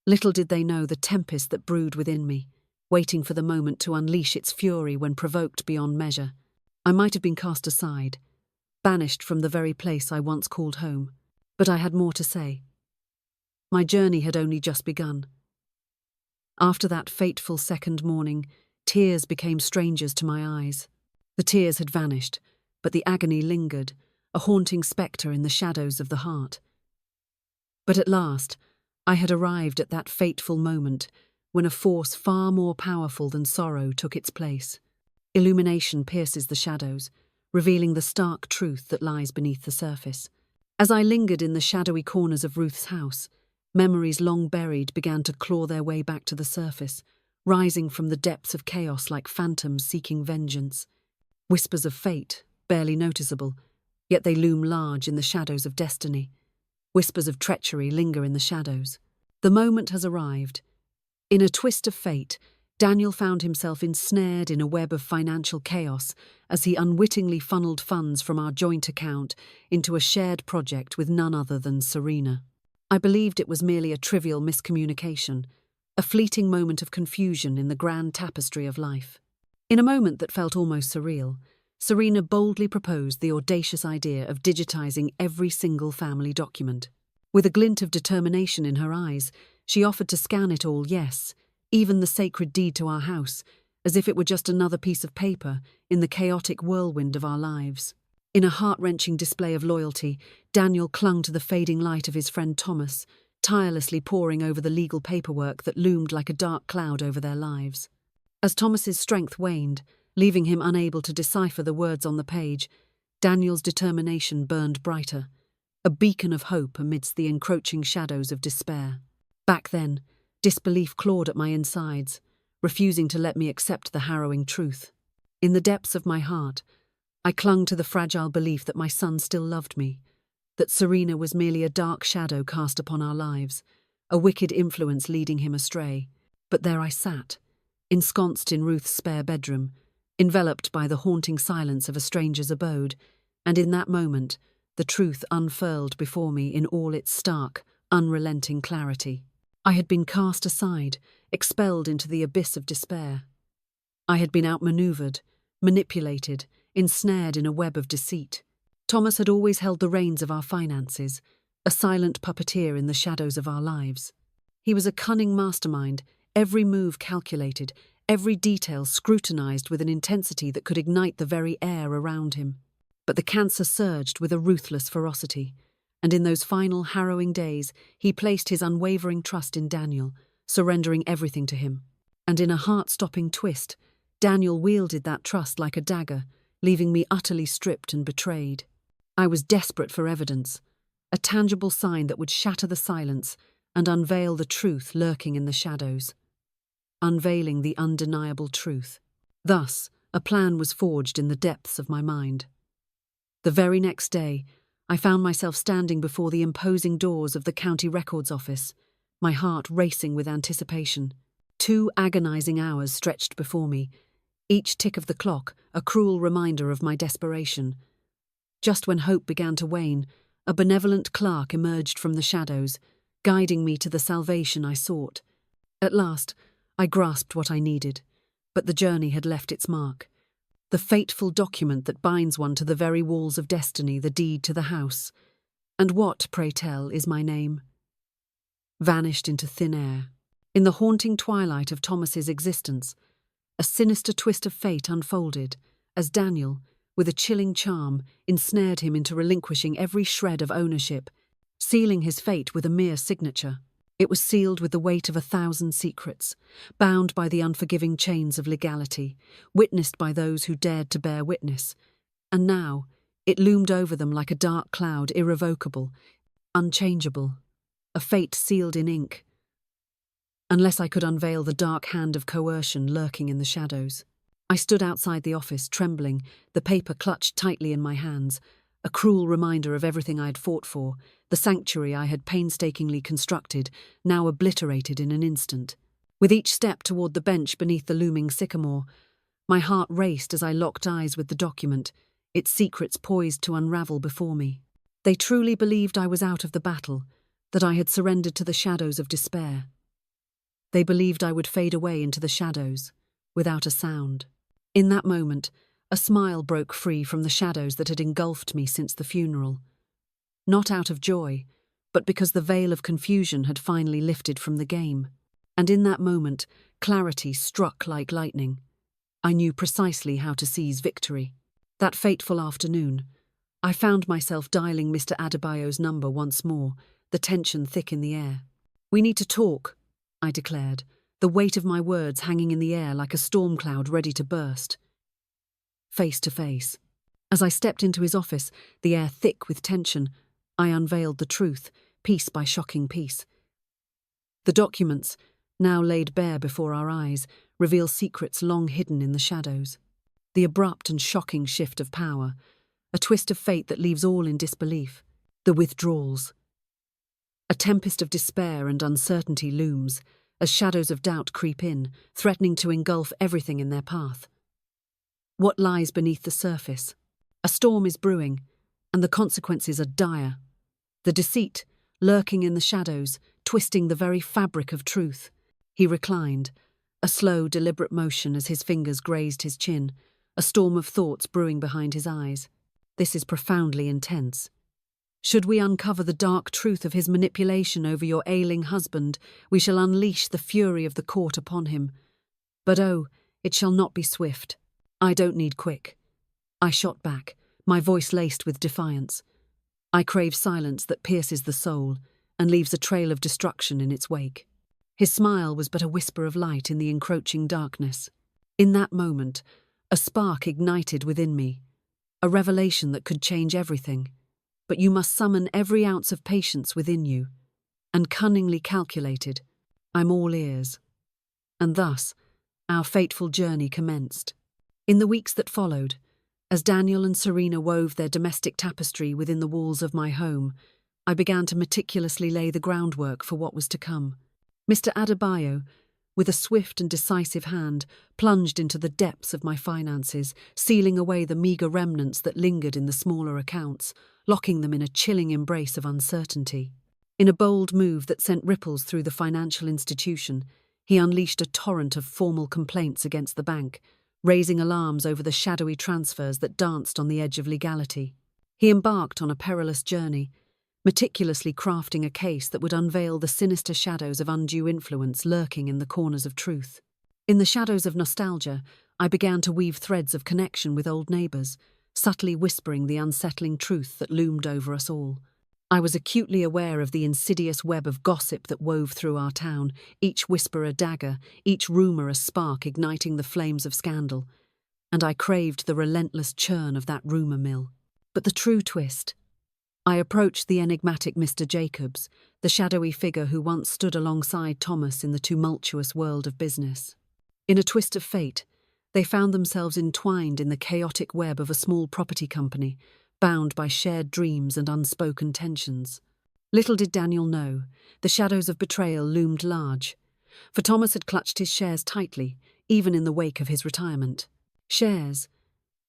Little did they know the tempest that brewed within me, waiting for the moment to unleash its fury when provoked beyond measure. I might have been cast aside, banished from the very place I once called home, but I had more to say. My journey had only just begun. After that fateful second morning, tears became strangers to my eyes. The tears had vanished, but the agony lingered, a haunting spectre in the shadows of the heart. But at last, I had arrived at that fateful moment when a force far more powerful than sorrow took its place. Illumination pierces the shadows, revealing the stark truth that lies beneath the surface. As I lingered in the shadowy corners of Ruth's house, memories long buried began to claw their way back to the surface, rising from the depths of chaos like phantoms seeking vengeance. Whispers of fate, barely noticeable, yet they loom large in the shadows of destiny. Whispers of treachery linger in the shadows. The moment has arrived. In a twist of fate, Daniel found himself ensnared in a web of financial chaos as he unwittingly funneled funds from our joint account into a shared project with none other than Serena. I believed it was merely a trivial miscommunication, a fleeting moment of confusion in the grand tapestry of life. In a moment that felt almost surreal, Serena boldly proposed the audacious idea of digitizing every single family document. With a glint of determination in her eyes, she offered to scan it all, yes, even the sacred deed to our house, as if it were just another piece of paper in the chaotic whirlwind of our lives. In a heart-wrenching display of loyalty, Daniel clung to the fading light of his friend Thomas, tirelessly poring over the legal paperwork that loomed like a dark cloud over their lives. As Thomas's strength waned, leaving him unable to decipher the words on the page, Daniel's determination burned brighter, a beacon of hope amidst the encroaching shadows of despair. Back then, disbelief clawed at my insides, refusing to let me accept the harrowing truth. In the depths of my heart, I clung to the fragile belief that my son still loved me, that Serena was merely a dark shadow cast upon our lives, a wicked influence leading him astray. But there I sat, ensconced in Ruth's spare bedroom, enveloped by the haunting silence of a stranger's abode, and in that moment, the truth unfurled before me in all its stark, unrelenting clarity. I had been cast aside, expelled into the abyss of despair. I had been outmaneuvered, manipulated, ensnared in a web of deceit. Thomas had always held the reins of our finances, a silent puppeteer in the shadows of our lives. He was a cunning mastermind, every move calculated, every detail scrutinized with an intensity that could ignite the very air around him. But the cancer surged with a ruthless ferocity, and in those final harrowing days he placed his unwavering trust in Daniel, surrendering everything to him. And in a heart-stopping twist, Daniel wielded that trust like a dagger, leaving me utterly stripped and betrayed. I was desperate for evidence, a tangible sign that would shatter the silence, and unveil the truth lurking in the shadows. Unveiling the undeniable truth. Thus, a plan was forged in the depths of my mind. The very next day, I found myself standing before the imposing doors of the county records office, my heart racing with anticipation. 2 agonizing hours stretched before me, each tick of the clock a cruel reminder of my desperation. Just when hope began to wane, a benevolent clerk emerged from the shadows, guiding me to the salvation I sought. At last, I grasped what I needed, but the journey had left its mark. The fateful document that binds one to the very walls of destiny, the deed to the house. And what, pray tell, is my name? Vanished into thin air. In the haunting twilight of Thomas's existence, a sinister twist of fate unfolded, as Daniel, with a chilling charm, ensnared him into relinquishing every shred of ownership, sealing his fate with a mere signature. It was sealed with the weight of 1,000 secrets, bound by the unforgiving chains of legality, witnessed by those who dared to bear witness. And now, it loomed over them like a dark cloud, irrevocable, unchangeable, a fate sealed in ink. Unless I could unveil the dark hand of coercion lurking in the shadows. I stood outside the office, trembling, the paper clutched tightly in my hands, a cruel reminder of everything I had fought for, the sanctuary I had painstakingly constructed, now obliterated in an instant. With each step toward the bench beneath the looming sycamore, my heart raced as I locked eyes with the document, its secrets poised to unravel before me. They truly believed I was out of the battle, that I had surrendered to the shadows of despair. They believed I would fade away into the shadows, without a sound. In that moment, a smile broke free from the shadows that had engulfed me since the funeral. Not out of joy, but because the veil of confusion had finally lifted from the game. And in that moment, clarity struck like lightning. I knew precisely how to seize victory. That fateful afternoon, I found myself dialing Mr. Adebayo's number once more, the tension thick in the air. "We need to talk," I declared, the weight of my words hanging in the air like a storm cloud ready to burst. Face to face. As I stepped into his office, the air thick with tension, I unveiled the truth, piece by shocking piece. The documents, now laid bare before our eyes, reveal secrets long hidden in the shadows. The abrupt and shocking shift of power, a twist of fate that leaves all in disbelief. The withdrawals. A tempest of despair and uncertainty looms, as shadows of doubt creep in, threatening to engulf everything in their path. What lies beneath the surface? A storm is brewing, and the consequences are dire. The deceit, lurking in the shadows, twisting the very fabric of truth. He reclined, a slow, deliberate motion as his fingers grazed his chin, a storm of thoughts brewing behind his eyes. This is profoundly intense. Should we uncover the dark truth of his manipulation over your ailing husband, we shall unleash the fury of the court upon him. But oh, it shall not be swift. I don't need quick. I shot back, my voice laced with defiance. I crave silence that pierces the soul and leaves a trail of destruction in its wake. His smile was but a whisper of light in the encroaching darkness. In that moment, a spark ignited within me, a revelation that could change everything. But you must summon every ounce of patience within you, and cunningly calculated, I'm all ears. And thus, our fateful journey commenced. In the weeks that followed, as Daniel and Serena wove their domestic tapestry within the walls of my home, I began to meticulously lay the groundwork for what was to come. Mr. Adebayo, with a swift and decisive hand, plunged into the depths of my finances, sealing away the meagre remnants that lingered in the smaller accounts, locking them in a chilling embrace of uncertainty. In a bold move that sent ripples through the financial institution, he unleashed a torrent of formal complaints against the bank, raising alarms over the shadowy transfers that danced on the edge of legality. He embarked on a perilous journey, meticulously crafting a case that would unveil the sinister shadows of undue influence lurking in the corners of truth. In the shadows of nostalgia, I began to weave threads of connection with old neighbours, subtly whispering the unsettling truth that loomed over us all. I was acutely aware of the insidious web of gossip that wove through our town, each whisper a dagger, each rumour a spark igniting the flames of scandal, and I craved the relentless churn of that rumour mill. But the true twist, I approached the enigmatic Mr. Jacobs, the shadowy figure who once stood alongside Thomas in the tumultuous world of business. In a twist of fate, they found themselves entwined in the chaotic web of a small property company, bound by shared dreams and unspoken tensions. Little did Daniel know, the shadows of betrayal loomed large, for Thomas had clutched his shares tightly, even in the wake of his retirement. Shares,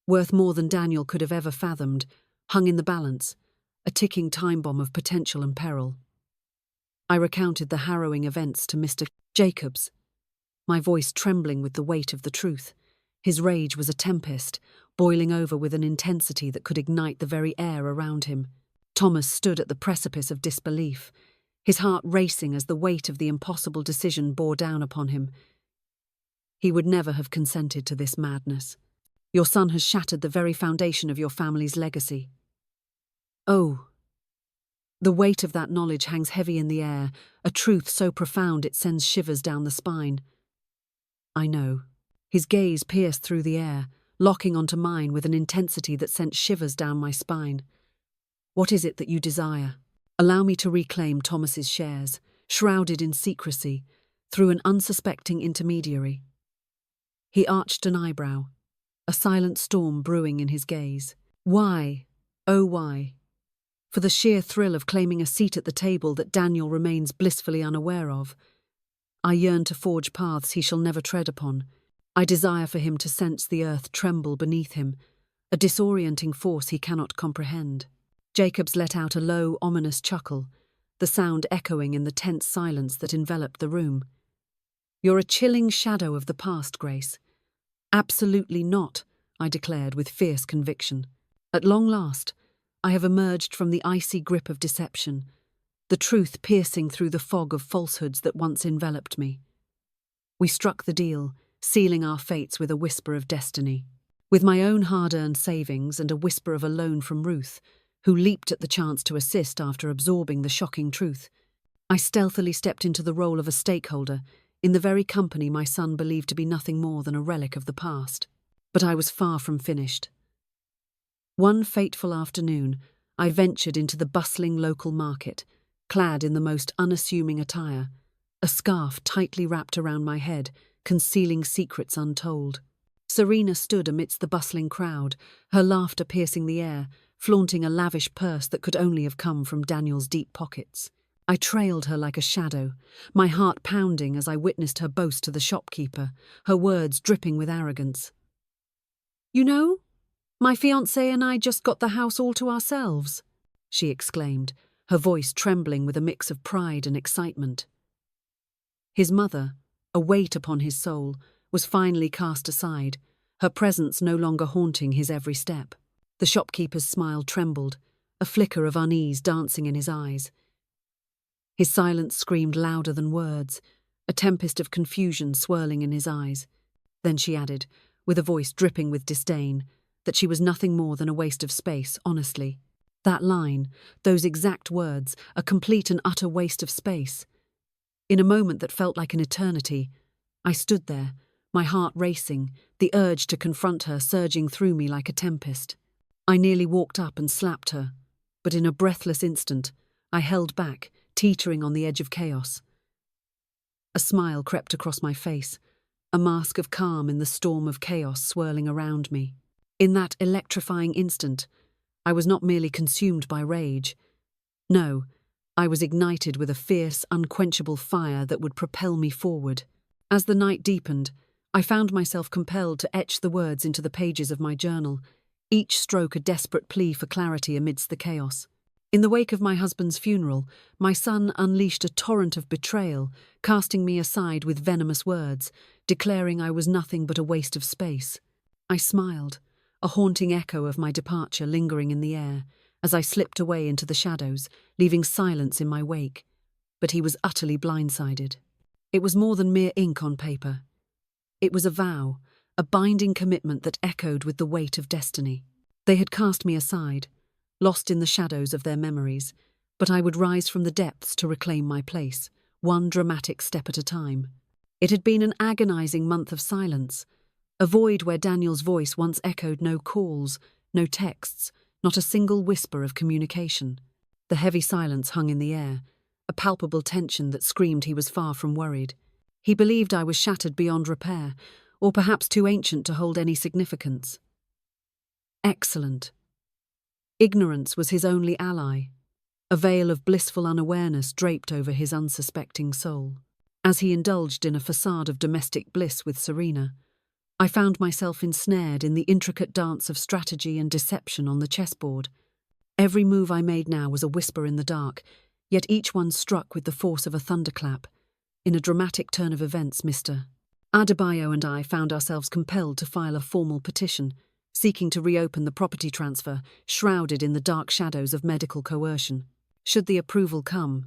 worth more than Daniel could have ever fathomed, hung in the balance, a ticking time bomb of potential and peril. I recounted the harrowing events to Mr. Jacobs, my voice trembling with the weight of the truth. His rage was a tempest, boiling over with an intensity that could ignite the very air around him. Thomas stood at the precipice of disbelief, his heart racing as the weight of the impossible decision bore down upon him. He would never have consented to this madness. Your son has shattered the very foundation of your family's legacy. Oh, the weight of that knowledge hangs heavy in the air, a truth so profound it sends shivers down the spine. I know. His gaze pierced through the air, locking onto mine with an intensity that sent shivers down my spine. What is it that you desire? Allow me to reclaim Thomas's shares, shrouded in secrecy, through an unsuspecting intermediary. He arched an eyebrow, a silent storm brewing in his gaze. Why? Oh, why? For the sheer thrill of claiming a seat at the table that Daniel remains blissfully unaware of. I yearn to forge paths he shall never tread upon. I desire for him to sense the earth tremble beneath him, a disorienting force he cannot comprehend. Jacobs let out a low, ominous chuckle, the sound echoing in the tense silence that enveloped the room. You're a chilling shadow of the past, Grace. Absolutely not, I declared with fierce conviction. At long last, I have emerged from the icy grip of deception, the truth piercing through the fog of falsehoods that once enveloped me. We struck the deal, sealing our fates with a whisper of destiny. With my own hard-earned savings and a whisper of a loan from Ruth, who leaped at the chance to assist after absorbing the shocking truth, I stealthily stepped into the role of a stakeholder in the very company my son believed to be nothing more than a relic of the past. But I was far from finished. One fateful afternoon, I ventured into the bustling local market, clad in the most unassuming attire, a scarf tightly wrapped around my head, concealing secrets untold. Serena stood amidst the bustling crowd, her laughter piercing the air, flaunting a lavish purse that could only have come from Daniel's deep pockets. I trailed her like a shadow, my heart pounding as I witnessed her boast to the shopkeeper, her words dripping with arrogance. "You know, my fiancé and I just got the house all to ourselves," she exclaimed, her voice trembling with a mix of pride and excitement. His mother, a weight upon his soul, was finally cast aside, her presence no longer haunting his every step. The shopkeeper's smile trembled, a flicker of unease dancing in his eyes. His silence screamed louder than words, a tempest of confusion swirling in his eyes. Then she added, with a voice dripping with disdain, that she was nothing more than a waste of space, honestly. That line, those exact words, a complete and utter waste of space. In a moment that felt like an eternity, I stood there, my heart racing, the urge to confront her surging through me like a tempest. I nearly walked up and slapped her, but in a breathless instant, I held back, teetering on the edge of chaos. A smile crept across my face, a mask of calm in the storm of chaos swirling around me. In that electrifying instant, I was not merely consumed by rage. No, I was ignited with a fierce, unquenchable fire that would propel me forward. As the night deepened, I found myself compelled to etch the words into the pages of my journal, each stroke a desperate plea for clarity amidst the chaos. In the wake of my husband's funeral, my son unleashed a torrent of betrayal, casting me aside with venomous words, declaring I was nothing but a waste of space. I smiled, a haunting echo of my departure lingering in the air, as I slipped away into the shadows, leaving silence in my wake. But he was utterly blindsided. It was more than mere ink on paper. It was a vow, a binding commitment that echoed with the weight of destiny. They had cast me aside, lost in the shadows of their memories, but I would rise from the depths to reclaim my place, one dramatic step at a time. It had been an agonizing month of silence, a void where Daniel's voice once echoed no calls, no texts, not a single whisper of communication. The heavy silence hung in the air, a palpable tension that screamed he was far from worried. He believed I was shattered beyond repair, or perhaps too ancient to hold any significance. Excellent. Ignorance was his only ally, a veil of blissful unawareness draped over his unsuspecting soul. As he indulged in a facade of domestic bliss with Serena, I found myself ensnared in the intricate dance of strategy and deception on the chessboard. Every move I made now was a whisper in the dark, yet each one struck with the force of a thunderclap. In a dramatic turn of events, Mr. Adebayo and I found ourselves compelled to file a formal petition, seeking to reopen the property transfer, shrouded in the dark shadows of medical coercion. Should the approval come,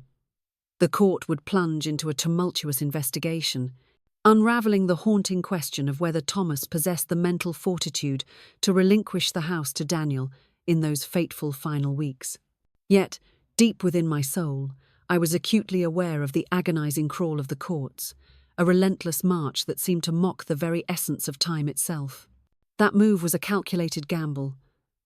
the court would plunge into a tumultuous investigation, unraveling the haunting question of whether Thomas possessed the mental fortitude to relinquish the house to Daniel in those fateful final weeks. Yet, deep within my soul, I was acutely aware of the agonizing crawl of the courts, a relentless march that seemed to mock the very essence of time itself. That move was a calculated gamble,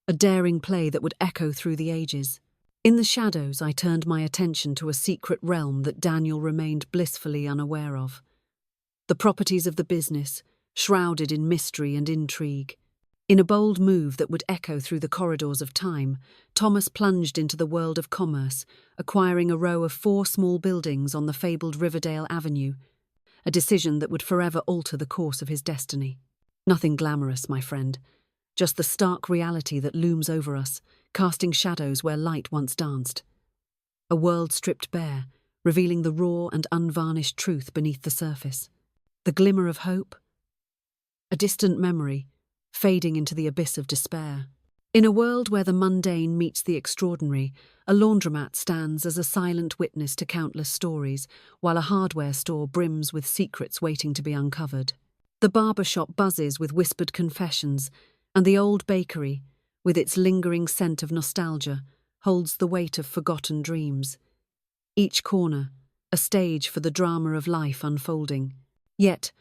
a daring play that would echo through the ages. In the shadows, I turned my attention to a secret realm that Daniel remained blissfully unaware of. The properties of the business, shrouded in mystery and intrigue. In a bold move that would echo through the corridors of time, Thomas plunged into the world of commerce, acquiring a row of 4 small buildings on the fabled Riverdale Avenue, a decision that would forever alter the course of his destiny. Nothing glamorous, my friend, just the stark reality that looms over us, casting shadows where light once danced. A world stripped bare, revealing the raw and unvarnished truth beneath the surface. The glimmer of hope? A distant memory, fading into the abyss of despair. In a world where the mundane meets the extraordinary, a laundromat stands as a silent witness to countless stories, while a hardware store brims with secrets waiting to be uncovered. The barber shop buzzes with whispered confessions, and the old bakery, with its lingering scent of nostalgia, holds the weight of forgotten dreams. Each corner, a stage for the drama of life unfolding. Yet,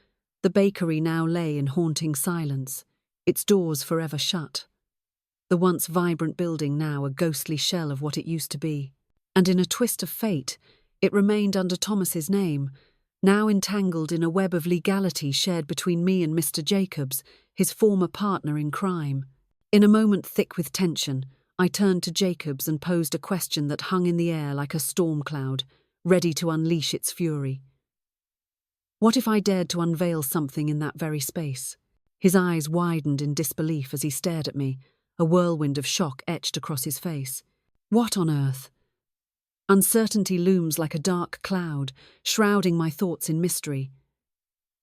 the bakery now lay in haunting silence, its doors forever shut. The once vibrant building now a ghostly shell of what it used to be. And in a twist of fate, it remained under Thomas's name, now entangled in a web of legality shared between me and Mr. Jacobs, his former partner in crime. In a moment thick with tension, I turned to Jacobs and posed a question that hung in the air like a storm cloud, ready to unleash its fury. What if I dared to unveil something in that very space? His eyes widened in disbelief as he stared at me, a whirlwind of shock etched across his face. What on earth? Uncertainty looms like a dark cloud, shrouding my thoughts in mystery.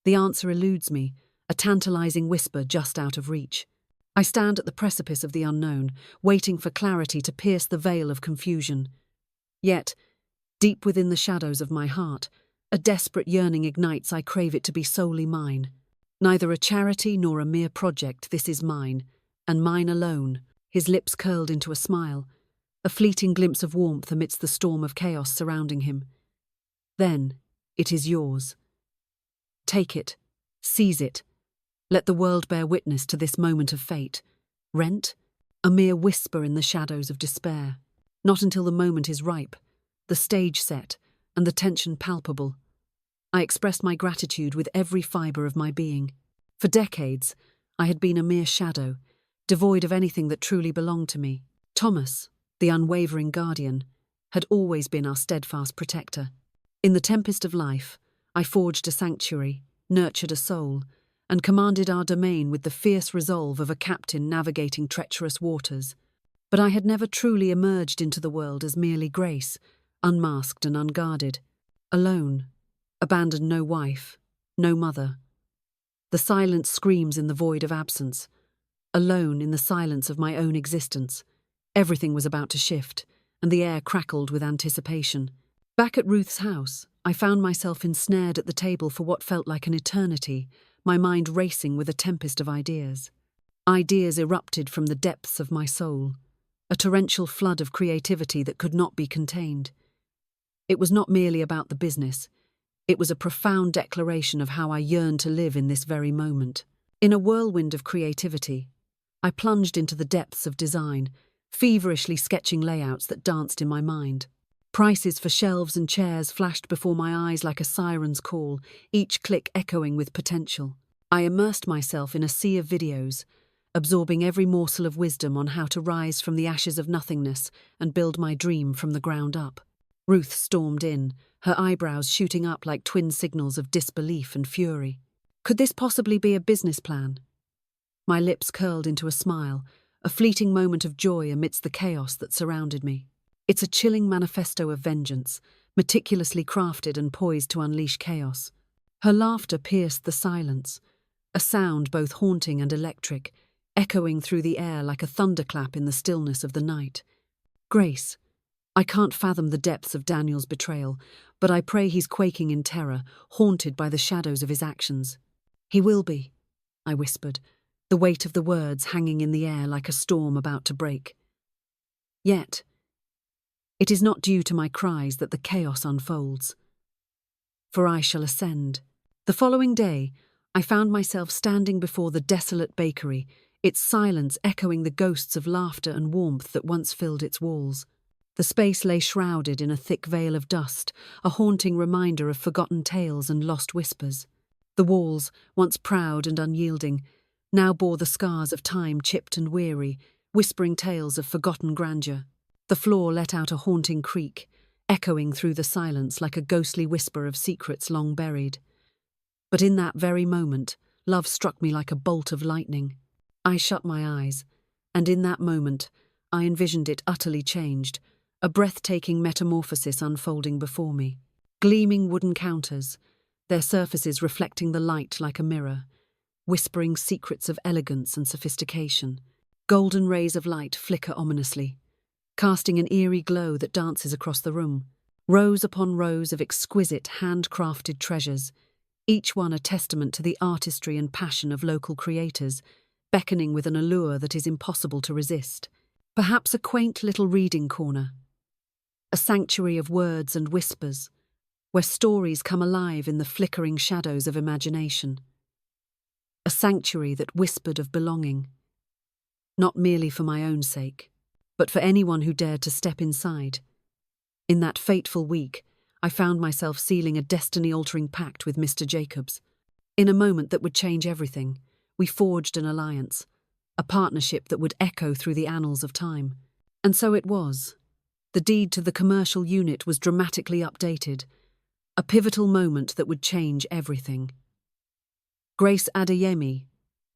The answer eludes me, a tantalizing whisper just out of reach. I stand at the precipice of the unknown, waiting for clarity to pierce the veil of confusion. Yet, deep within the shadows of my heart, a desperate yearning ignites. I crave it to be solely mine. Neither a charity nor a mere project, this is mine, and mine alone. His lips curled into a smile, a fleeting glimpse of warmth amidst the storm of chaos surrounding him. Then, it is yours. Take it, seize it. Let the world bear witness to this moment of fate. Rent? A mere whisper in the shadows of despair. Not until the moment is ripe, the stage set, and the tension palpable. I expressed my gratitude with every fibre of my being. For decades, I had been a mere shadow, devoid of anything that truly belonged to me. Thomas, the unwavering guardian, had always been our steadfast protector. In the tempest of life, I forged a sanctuary, nurtured a soul, and commanded our domain with the fierce resolve of a captain navigating treacherous waters. But I had never truly emerged into the world as merely Grace, unmasked and unguarded, alone, abandoned, no wife, no mother. The silence screams in the void of absence. Alone in the silence of my own existence. Everything was about to shift, and the air crackled with anticipation. Back at Ruth's house, I found myself ensnared at the table for what felt like an eternity, my mind racing with a tempest of ideas. Ideas erupted from the depths of my soul, a torrential flood of creativity that could not be contained. It was not merely about the business. It was a profound declaration of how I yearned to live in this very moment. In a whirlwind of creativity, I plunged into the depths of design, feverishly sketching layouts that danced in my mind. Prices for shelves and chairs flashed before my eyes like a siren's call, each click echoing with potential. I immersed myself in a sea of videos, absorbing every morsel of wisdom on how to rise from the ashes of nothingness and build my dream from the ground up. Ruth stormed in, her eyebrows shooting up like twin signals of disbelief and fury. Could this possibly be a business plan? My lips curled into a smile, a fleeting moment of joy amidst the chaos that surrounded me. It's a chilling manifesto of vengeance, meticulously crafted and poised to unleash chaos. Her laughter pierced the silence, a sound both haunting and electric, echoing through the air like a thunderclap in the stillness of the night. Grace, I can't fathom the depths of Daniel's betrayal, but I pray he's quaking in terror, haunted by the shadows of his actions. He will be, I whispered, the weight of the words hanging in the air like a storm about to break. Yet, it is not due to my cries that the chaos unfolds. For I shall ascend. The following day, I found myself standing before the desolate bakery, its silence echoing the ghosts of laughter and warmth that once filled its walls. The space lay shrouded in a thick veil of dust, a haunting reminder of forgotten tales and lost whispers. The walls, once proud and unyielding, now bore the scars of time chipped and weary, whispering tales of forgotten grandeur. The floor let out a haunting creak, echoing through the silence like a ghostly whisper of secrets long buried. But in that very moment, love struck me like a bolt of lightning. I shut my eyes, and in that moment, I envisioned it utterly changed, a breathtaking metamorphosis unfolding before me. Gleaming wooden counters, their surfaces reflecting the light like a mirror, whispering secrets of elegance and sophistication. Golden rays of light flicker ominously, casting an eerie glow that dances across the room. Rows upon rows of exquisite, handcrafted treasures, each one a testament to the artistry and passion of local creators, beckoning with an allure that is impossible to resist. Perhaps a quaint little reading corner, a sanctuary of words and whispers, where stories come alive in the flickering shadows of imagination. A sanctuary that whispered of belonging, not merely for my own sake, but for anyone who dared to step inside. In that fateful week, I found myself sealing a destiny-altering pact with Mr. Jacobs. In a moment that would change everything, we forged an alliance, a partnership that would echo through the annals of time. And so it was. The deed to the commercial unit was dramatically updated, a pivotal moment that would change everything. Grace Adeyemi,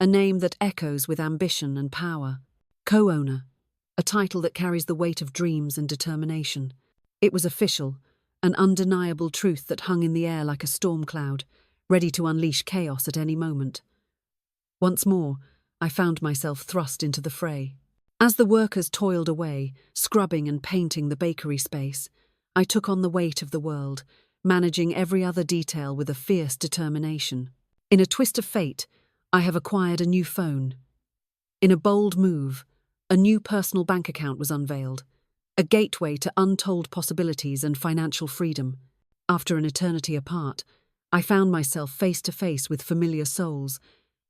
a name that echoes with ambition and power. Co-owner, a title that carries the weight of dreams and determination. It was official, an undeniable truth that hung in the air like a storm cloud, ready to unleash chaos at any moment. Once more, I found myself thrust into the fray. As the workers toiled away, scrubbing and painting the bakery space, I took on the weight of the world, managing every other detail with a fierce determination. In a twist of fate, I have acquired a new phone. In a bold move, a new personal bank account was unveiled, a gateway to untold possibilities and financial freedom. After an eternity apart, I found myself face to face with familiar souls,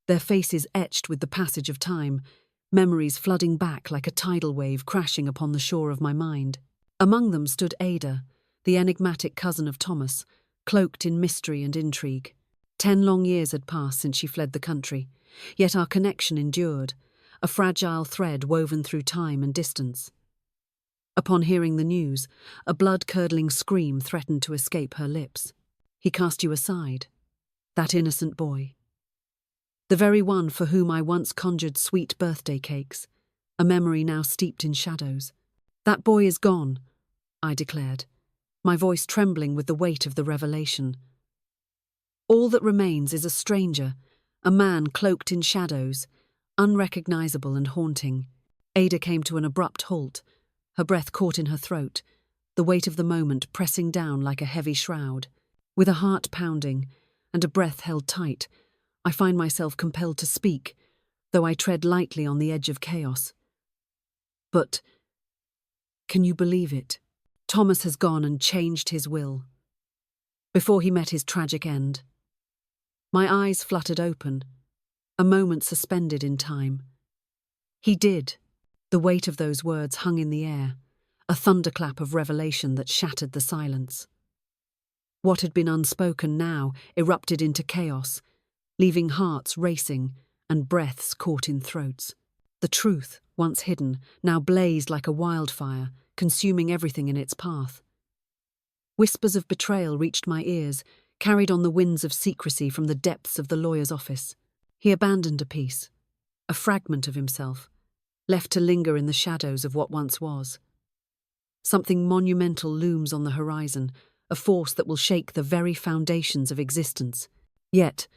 their faces etched with the passage of time, memories flooding back like a tidal wave crashing upon the shore of my mind. Among them stood Ada, the enigmatic cousin of Thomas, cloaked in mystery and intrigue. 10 long years had passed since she fled the country, yet our connection endured, a fragile thread woven through time and distance. Upon hearing the news, a blood-curdling scream threatened to escape her lips. He cast you aside, that innocent boy. The very one for whom I once conjured sweet birthday cakes, a memory now steeped in shadows. That boy is gone, I declared, my voice trembling with the weight of the revelation. All that remains is a stranger, a man cloaked in shadows, unrecognizable and haunting. Ada came to an abrupt halt, her breath caught in her throat, the weight of the moment pressing down like a heavy shroud. With a heart pounding and a breath held tight, I find myself compelled to speak, though I tread lightly on the edge of chaos. But, can you believe it? Thomas has gone and changed his will. Before he met his tragic end. My eyes fluttered open, a moment suspended in time. He did, The weight of those words hung in the air, a thunderclap of revelation that shattered the silence. What had been unspoken now erupted into chaos, leaving hearts racing and breaths caught in throats. The truth, once hidden, now blazed like a wildfire, consuming everything in its path. Whispers of betrayal reached my ears, carried on the winds of secrecy from the depths of the lawyer's office. He abandoned a piece, a fragment of himself, left to linger in the shadows of what once was. Something monumental looms on the horizon, a force that will shake the very foundations of existence. Yet,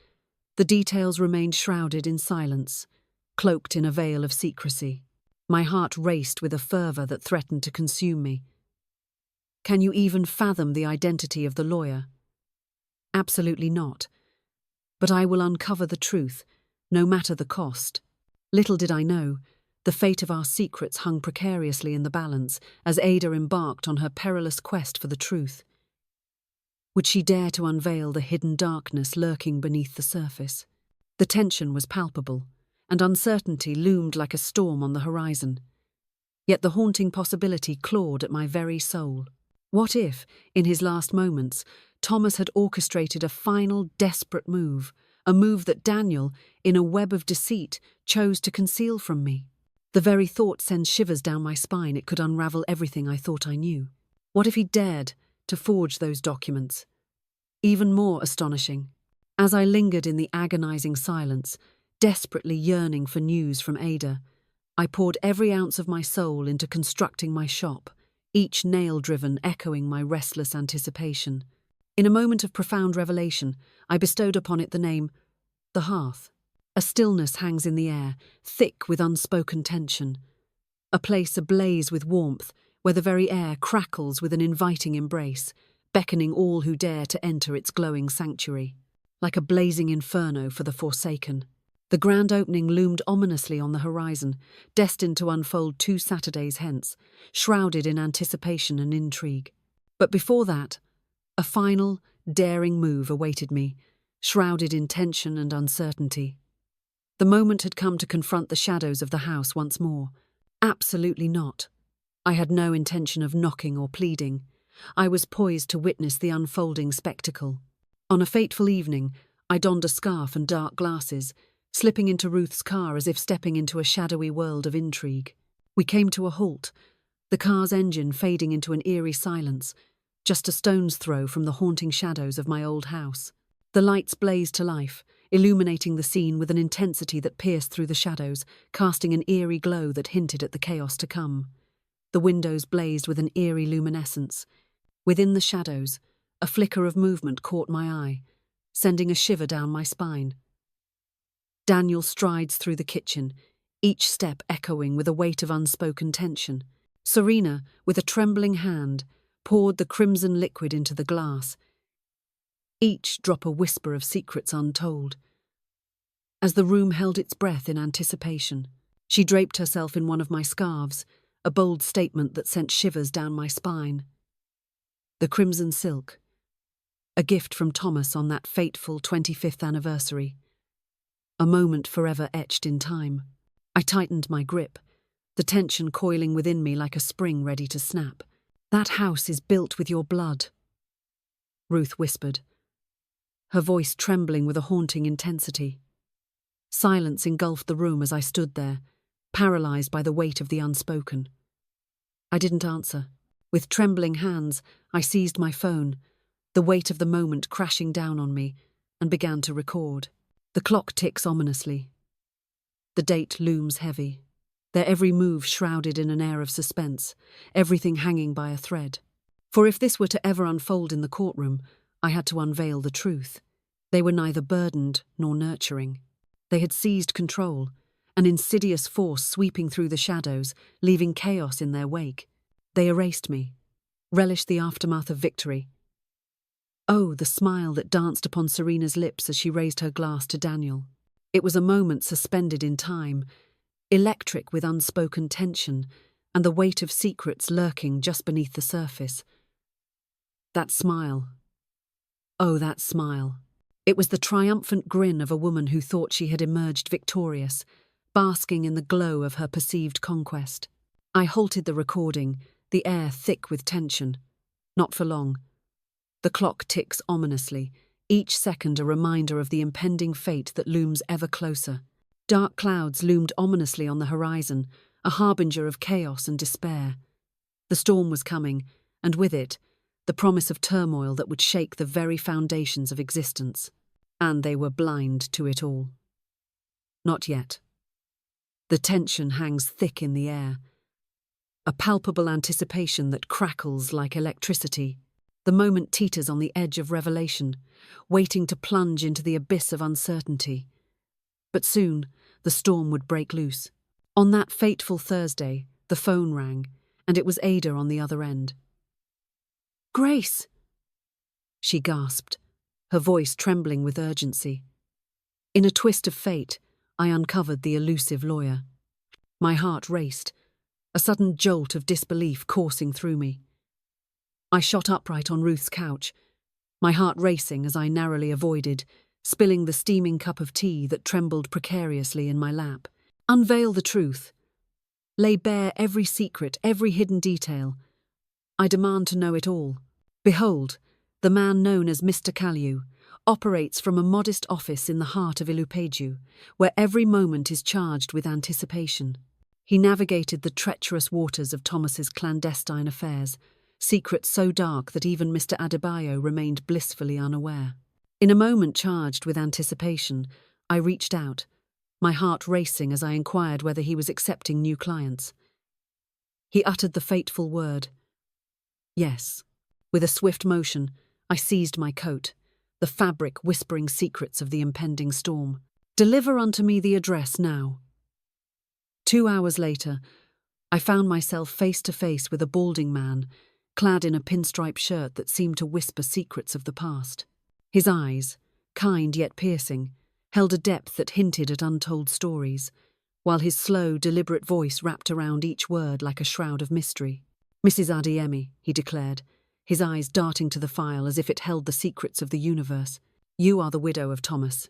the details remained shrouded in silence, cloaked in a veil of secrecy. My heart raced with a fervour that threatened to consume me. Can you even fathom the identity of the lawyer? Absolutely not. But I will uncover the truth, no matter the cost. Little did I know, the fate of our secrets hung precariously in the balance as Ada embarked on her perilous quest for the truth. Would she dare to unveil the hidden darkness lurking beneath the surface? The tension was palpable, and uncertainty loomed like a storm on the horizon. Yet the haunting possibility clawed at my very soul. What if, in his last moments, Thomas had orchestrated a final, desperate move, a move that Daniel, in a web of deceit, chose to conceal from me? The very thought sends shivers down my spine. It could unravel everything I thought I knew. What if he dared to forge those documents? Even more astonishing, as I lingered in the agonizing silence, desperately yearning for news from Ada, I poured every ounce of my soul into constructing my shop, each nail-driven echoing my restless anticipation. In a moment of profound revelation, I bestowed upon it the name, The Hearth. A stillness hangs in the air, thick with unspoken tension. A place ablaze with warmth, where the very air crackles with an inviting embrace, beckoning all who dare to enter its glowing sanctuary. Like a blazing inferno for the forsaken. The grand opening loomed ominously on the horizon, destined to unfold 2 Saturdays hence, shrouded in anticipation and intrigue. But before that, a final, daring move awaited me, shrouded in tension and uncertainty. The moment had come to confront the shadows of the house once more. Absolutely not. I had no intention of knocking or pleading. I was poised to witness the unfolding spectacle. On a fateful evening, I donned a scarf and dark glasses, slipping into Ruth's car as if stepping into a shadowy world of intrigue. We came to a halt, the car's engine fading into an eerie silence, just a stone's throw from the haunting shadows of my old house. The lights blazed to life, illuminating the scene with an intensity that pierced through the shadows, casting an eerie glow that hinted at the chaos to come. The windows blazed with an eerie luminescence. Within the shadows, a flicker of movement caught my eye, sending a shiver down my spine. Daniel strides through the kitchen, each step echoing with a weight of unspoken tension. Serena, with a trembling hand, poured the crimson liquid into the glass, each drop a whisper of secrets untold. As the room held its breath in anticipation, she draped herself in one of my scarves, a bold statement that sent shivers down my spine. The crimson silk, a gift from Thomas on that fateful 25th anniversary. A moment forever etched in time. I tightened my grip, the tension coiling within me like a spring ready to snap. That house is built with your blood, Ruth whispered, her voice trembling with a haunting intensity. Silence engulfed the room as I stood there, paralyzed by the weight of the unspoken. I didn't answer. With trembling hands, I seized my phone, the weight of the moment crashing down on me, and began to record. The clock ticks ominously. The date looms heavy, their every move shrouded in an air of suspense, everything hanging by a thread. For if this were to ever unfold in the courtroom, I had to unveil the truth. They were neither burdened nor nurturing. They had seized control, an insidious force sweeping through the shadows, leaving chaos in their wake. They erased me, relished the aftermath of victory. Oh, the smile that danced upon Serena's lips as she raised her glass to Daniel. It was a moment suspended in time, electric with unspoken tension and the weight of secrets lurking just beneath the surface. That smile. Oh, that smile. It was the triumphant grin of a woman who thought she had emerged victorious, basking in the glow of her perceived conquest. I halted the recording, the air thick with tension. Not for long. The clock ticks ominously, each second a reminder of the impending fate that looms ever closer. Dark clouds loomed ominously on the horizon, a harbinger of chaos and despair. The storm was coming, and with it, the promise of turmoil that would shake the very foundations of existence. And they were blind to it all. Not yet. The tension hangs thick in the air, a palpable anticipation that crackles like electricity. The moment teeters on the edge of revelation, waiting to plunge into the abyss of uncertainty. But soon, the storm would break loose. On that fateful Thursday, the phone rang, and it was Ada on the other end. "Grace!" she gasped, her voice trembling with urgency. In a twist of fate, I uncovered the elusive lawyer. My heart raced, a sudden jolt of disbelief coursing through me. I shot upright on Ruth's couch, my heart racing as I narrowly avoided spilling the steaming cup of tea that trembled precariously in my lap. Unveil the truth. Lay bare every secret, every hidden detail. I demand to know it all. Behold, the man known as Mr. Kalyu operates from a modest office in the heart of Ilupeju, where every moment is charged with anticipation. He navigated the treacherous waters of Thomas's clandestine affairs, secrets so dark that even Mr. Adebayo remained blissfully unaware. In a moment charged with anticipation, I reached out, my heart racing as I inquired whether he was accepting new clients. He uttered the fateful word, "Yes." With a swift motion, I seized my coat, the fabric whispering secrets of the impending storm. "Deliver unto me the address now." 2 hours later, I found myself face to face with a balding man, clad in a pinstripe shirt that seemed to whisper secrets of the past. His eyes, kind yet piercing, held a depth that hinted at untold stories, while his slow, deliberate voice wrapped around each word like a shroud of mystery. "Mrs. Adeyemi," he declared, his eyes darting to the file as if it held the secrets of the universe. "You are the widow of Thomas."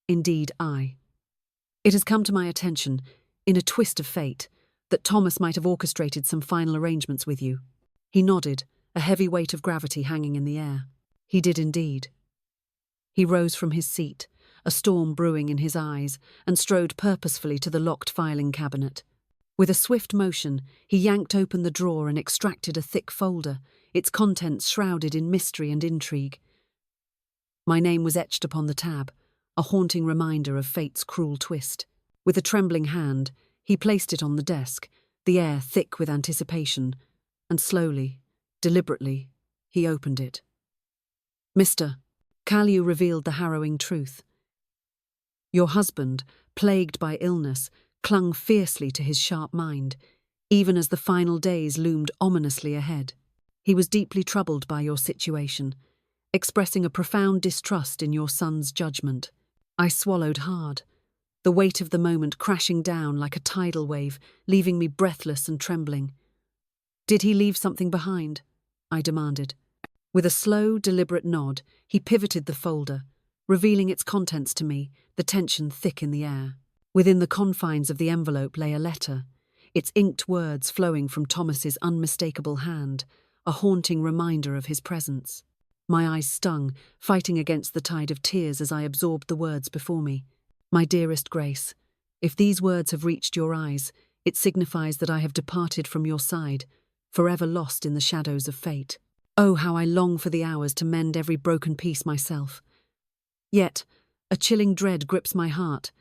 "Indeed, I." "It has come to my attention, in a twist of fate, that Thomas might have orchestrated some final arrangements with you." He nodded, a heavy weight of gravity hanging in the air. "He did indeed." He rose from his seat, a storm brewing in his eyes, and strode purposefully to the locked filing cabinet. With a swift motion, he yanked open the drawer and extracted a thick folder, its contents shrouded in mystery and intrigue. My name was etched upon the tab, a haunting reminder of fate's cruel twist. With a trembling hand, he placed it on the desk, the air thick with anticipation, and slowly, deliberately, he opened it. "Mr. Kalyu," revealed the harrowing truth. "Your husband, plagued by illness, clung fiercely to his sharp mind, even as the final days loomed ominously ahead. He was deeply troubled by your situation, expressing a profound distrust in your son's judgment." I swallowed hard, the weight of the moment crashing down like a tidal wave, leaving me breathless and trembling. "Did he leave something behind?" I demanded. With a slow, deliberate nod, he pivoted the folder, revealing its contents to me, the tension thick in the air. Within the confines of the envelope lay a letter, its inked words flowing from Thomas's unmistakable hand, a haunting reminder of his presence. My eyes stung, fighting against the tide of tears as I absorbed the words before me. "My dearest Grace, if these words have reached your eyes, it signifies that I have departed from your side, forever lost in the shadows of fate. Oh, how I long for the hours to mend every broken piece myself. Yet, a chilling dread grips my heart.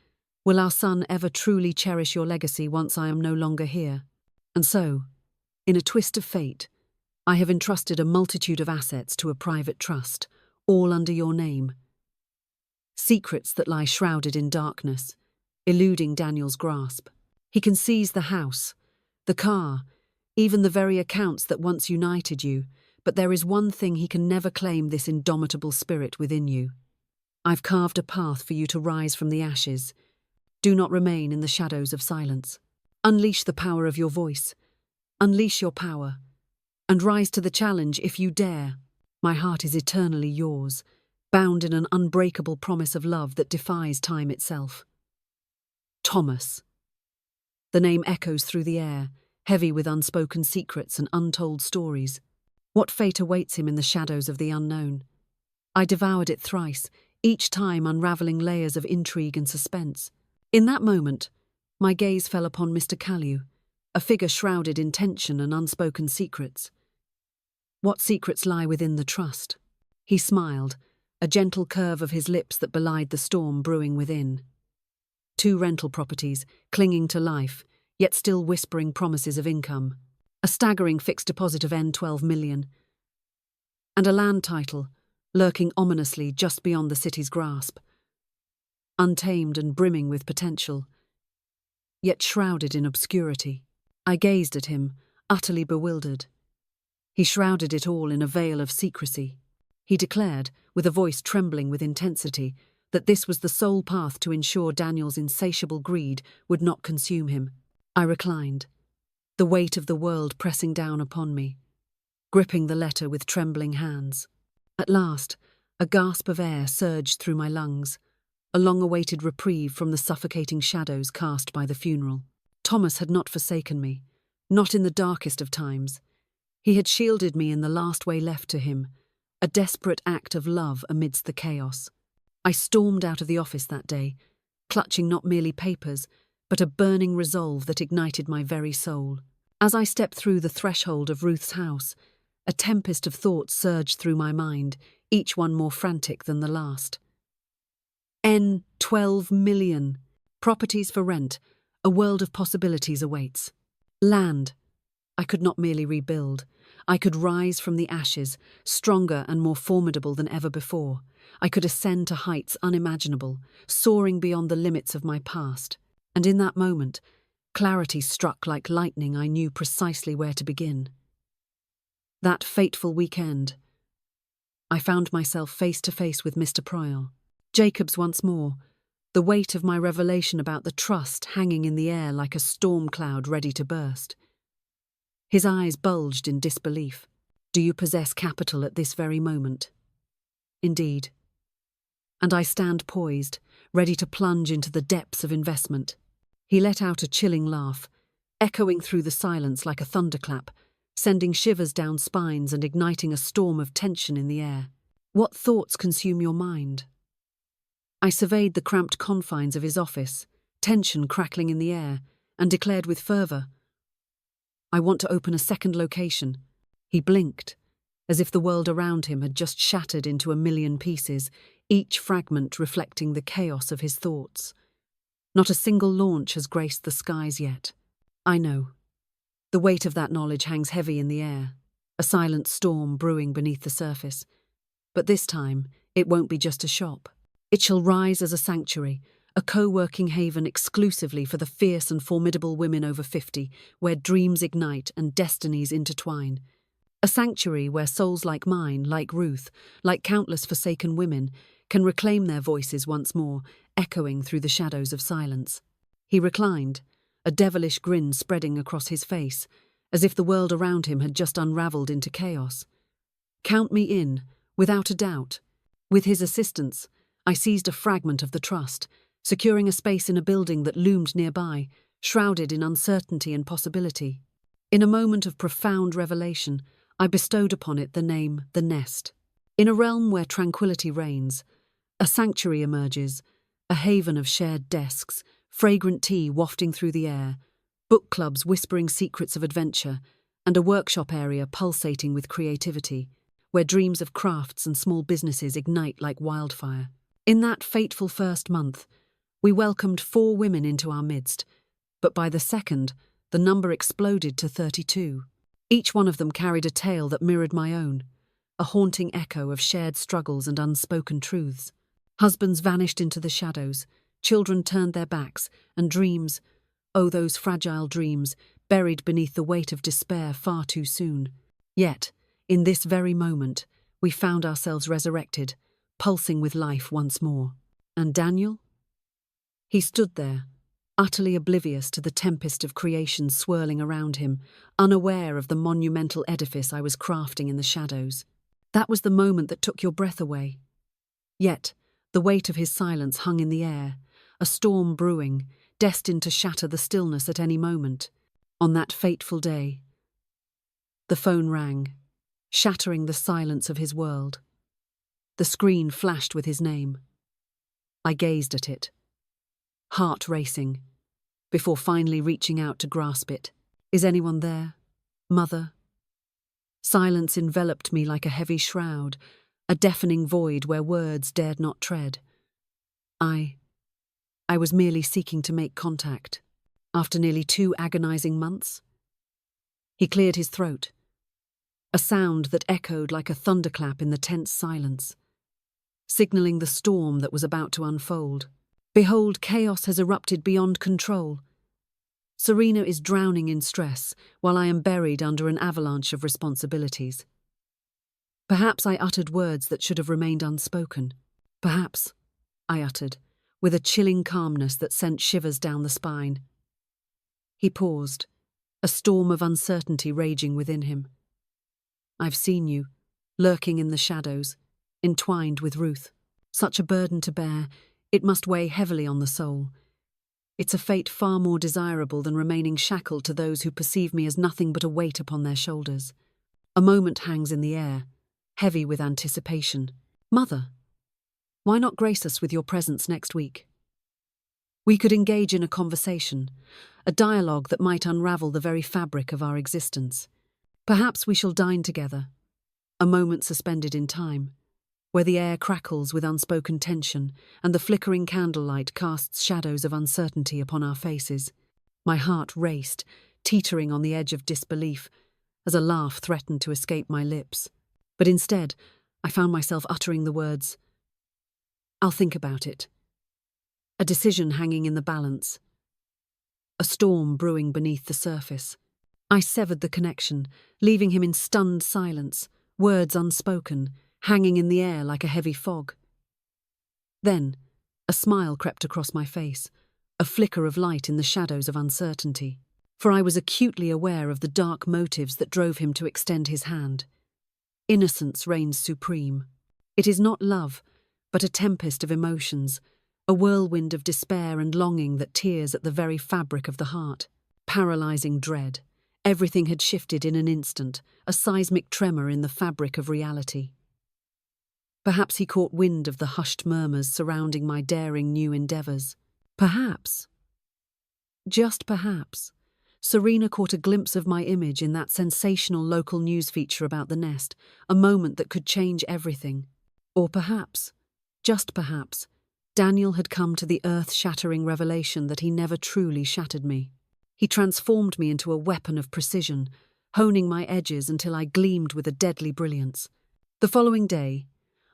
Will our son ever truly cherish your legacy once I am no longer here? And so, in a twist of fate, I have entrusted a multitude of assets to a private trust, all under your name. Secrets that lie shrouded in darkness, eluding Daniel's grasp. He can seize the house, the car, even the very accounts that once united you, but there is one thing he can never claim: this indomitable spirit within you. I've carved a path for you to rise from the ashes. Do not remain in the shadows of silence. Unleash the power of your voice. Unleash your power. And rise to the challenge if you dare. My heart is eternally yours, bound in an unbreakable promise of love that defies time itself. Thomas. The name echoes through the air, heavy with unspoken secrets and untold stories. What fate awaits him in the shadows of the unknown? I devoured it thrice, each time unravelling layers of intrigue and suspense. In that moment, my gaze fell upon Mr. Caillou, a figure shrouded in tension and unspoken secrets. What secrets lie within the trust? He smiled, a gentle curve of his lips that belied the storm brewing within. 2 rental properties, clinging to life, yet still whispering promises of income. A staggering fixed deposit of N12 million. And a land title, lurking ominously just beyond the city's grasp. Untamed and brimming with potential, yet shrouded in obscurity. I gazed at him, utterly bewildered. He shrouded it all in a veil of secrecy. He declared, with a voice trembling with intensity, that this was the sole path to ensure Daniel's insatiable greed would not consume him. I reclined, the weight of the world pressing down upon me, gripping the letter with trembling hands. At last, a gasp of air surged through my lungs, a long-awaited reprieve from the suffocating shadows cast by the funeral. Thomas had not forsaken me, not in the darkest of times. He had shielded me in the last way left to him, a desperate act of love amidst the chaos. I stormed out of the office that day, clutching not merely papers, but a burning resolve that ignited my very soul. As I stepped through the threshold of Ruth's house, a tempest of thoughts surged through my mind, each one more frantic than the last. N12 million. Properties for rent. A world of possibilities awaits. Land. I could not merely rebuild. I could rise from the ashes, stronger and more formidable than ever before. I could ascend to heights unimaginable, soaring beyond the limits of my past. And in that moment, clarity struck like lightning. I knew precisely where to begin. That fateful weekend, I found myself face to face with Mr. Proyle. Jacobs once more, the weight of my revelation about the trust hanging in the air like a storm cloud ready to burst. His eyes bulged in disbelief. Do you possess capital at this very moment? Indeed. And I stand poised, ready to plunge into the depths of investment. He let out a chilling laugh, echoing through the silence like a thunderclap, sending shivers down spines and igniting a storm of tension in the air. What thoughts consume your mind? I surveyed the cramped confines of his office, tension crackling in the air, and declared with fervour, I want to open a second location. He blinked, as if the world around him had just shattered into a million pieces, each fragment reflecting the chaos of his thoughts. Not a single launch has graced the skies yet. I know. The weight of that knowledge hangs heavy in the air, a silent storm brewing beneath the surface. But this time, it won't be just a shop. It shall rise as a sanctuary, a co-working haven exclusively for the fierce and formidable women over 50, where dreams ignite and destinies intertwine. A sanctuary where souls like mine, like Ruth, like countless forsaken women, can reclaim their voices once more, echoing through the shadows of silence. He reclined, a devilish grin spreading across his face, as if the world around him had just unravelled into chaos. Count me in, without a doubt. With his assistance, I seized a fragment of the trust, securing a space in a building that loomed nearby, shrouded in uncertainty and possibility. In a moment of profound revelation, I bestowed upon it the name The Nest. In a realm where tranquility reigns, a sanctuary emerges, a haven of shared desks, fragrant tea wafting through the air, book clubs whispering secrets of adventure, and a workshop area pulsating with creativity, where dreams of crafts and small businesses ignite like wildfire. In that fateful first month, we welcomed 4 women into our midst, but by the second, the number exploded to 32. Each one of them carried a tale that mirrored my own, a haunting echo of shared struggles and unspoken truths. Husbands vanished into the shadows, children turned their backs, and dreams, oh those fragile dreams, buried beneath the weight of despair far too soon. Yet, in this very moment, we found ourselves resurrected, pulsing with life once more. And Daniel? He stood there, utterly oblivious to the tempest of creation swirling around him, unaware of the monumental edifice I was crafting in the shadows. That was the moment that took your breath away. Yet, the weight of his silence hung in the air, a storm brewing, destined to shatter the stillness at any moment. On that fateful day, the phone rang, shattering the silence of his world. The screen flashed with his name. I gazed at it, heart racing, before finally reaching out to grasp it. Is anyone there? Mother? Silence enveloped me like a heavy shroud, a deafening void where words dared not tread. I was merely seeking to make contact. After nearly 2 agonizing months? He cleared his throat, a sound that echoed like a thunderclap in the tense silence, signaling the storm that was about to unfold. Behold, chaos has erupted beyond control. Serena is drowning in stress, while I am buried under an avalanche of responsibilities. Perhaps I uttered words that should have remained unspoken. Perhaps, I uttered, with a chilling calmness that sent shivers down the spine. He paused, a storm of uncertainty raging within him. I've seen you, lurking in the shadows, entwined with Ruth. Such a burden to bear, it must weigh heavily on the soul. It's a fate far more desirable than remaining shackled to those who perceive me as nothing but a weight upon their shoulders. A moment hangs in the air, heavy with anticipation. Mother, why not grace us with your presence next week? We could engage in a conversation, a dialogue that might unravel the very fabric of our existence. Perhaps we shall dine together, a moment suspended in time, where the air crackles with unspoken tension and the flickering candlelight casts shadows of uncertainty upon our faces. My heart raced, teetering on the edge of disbelief, as a laugh threatened to escape my lips. But instead, I found myself uttering the words, "I'll think about it." A decision hanging in the balance. A storm brewing beneath the surface. I severed the connection, leaving him in stunned silence, words unspoken, hanging in the air like a heavy fog. Then, a smile crept across my face, a flicker of light in the shadows of uncertainty. For I was acutely aware of the dark motives that drove him to extend his hand. Innocence reigns supreme. It is not love, but a tempest of emotions, a whirlwind of despair and longing that tears at the very fabric of the heart. Paralyzing dread. Everything had shifted in an instant, a seismic tremor in the fabric of reality. Perhaps he caught wind of the hushed murmurs surrounding my daring new endeavors. Perhaps, just perhaps, Serena caught a glimpse of my image in that sensational local news feature about the nest, a moment that could change everything. Or perhaps, just perhaps, Daniel had come to the earth-shattering revelation that he never truly shattered me. He transformed me into a weapon of precision, honing my edges until I gleamed with a deadly brilliance. The following day,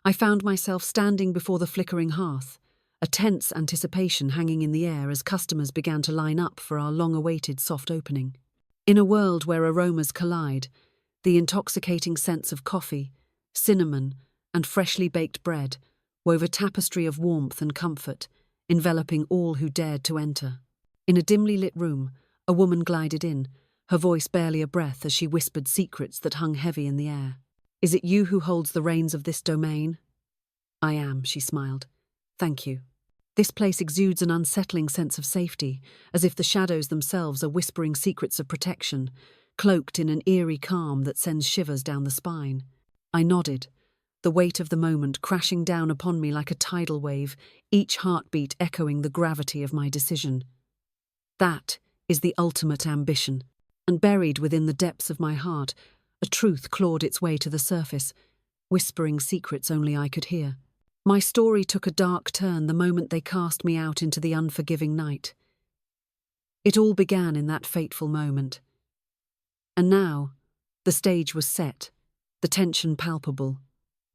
I found myself standing before the flickering hearth, a tense anticipation hanging in the air as customers began to line up for our long-awaited soft opening. In a world where aromas collide, the intoxicating scents of coffee, cinnamon, and freshly baked bread wove a tapestry of warmth and comfort, enveloping all who dared to enter. In a dimly lit room, a woman glided in, her voice barely a breath as she whispered secrets that hung heavy in the air. "Is it you who holds the reins of this domain?" "I am," she smiled. "Thank you." This place exudes an unsettling sense of safety, as if the shadows themselves are whispering secrets of protection, cloaked in an eerie calm that sends shivers down the spine. I nodded, the weight of the moment crashing down upon me like a tidal wave, each heartbeat echoing the gravity of my decision. That is the ultimate ambition, and buried within the depths of my heart, a truth clawed its way to the surface, whispering secrets only I could hear. My story took a dark turn the moment they cast me out into the unforgiving night. It all began in that fateful moment. And now, the stage was set, the tension palpable,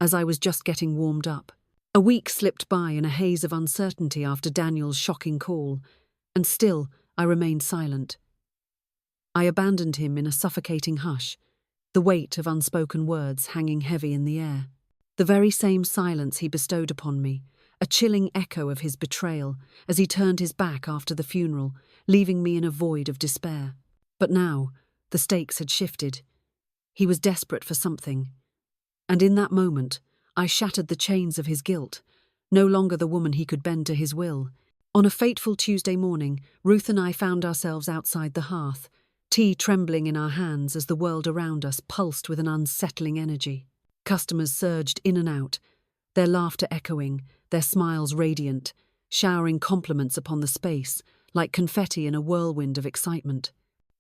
as I was just getting warmed up. A week slipped by in a haze of uncertainty after Daniel's shocking call, and still I remained silent. I abandoned him in a suffocating hush, the weight of unspoken words hanging heavy in the air. The very same silence he bestowed upon me, a chilling echo of his betrayal as he turned his back after the funeral, leaving me in a void of despair. But now, the stakes had shifted. He was desperate for something. And in that moment, I shattered the chains of his guilt, no longer the woman he could bend to his will. On a fateful Tuesday morning, Ruth and I found ourselves outside the hearth, tea trembling in our hands as the world around us pulsed with an unsettling energy. Customers surged in and out, their laughter echoing, their smiles radiant, showering compliments upon the space, like confetti in a whirlwind of excitement.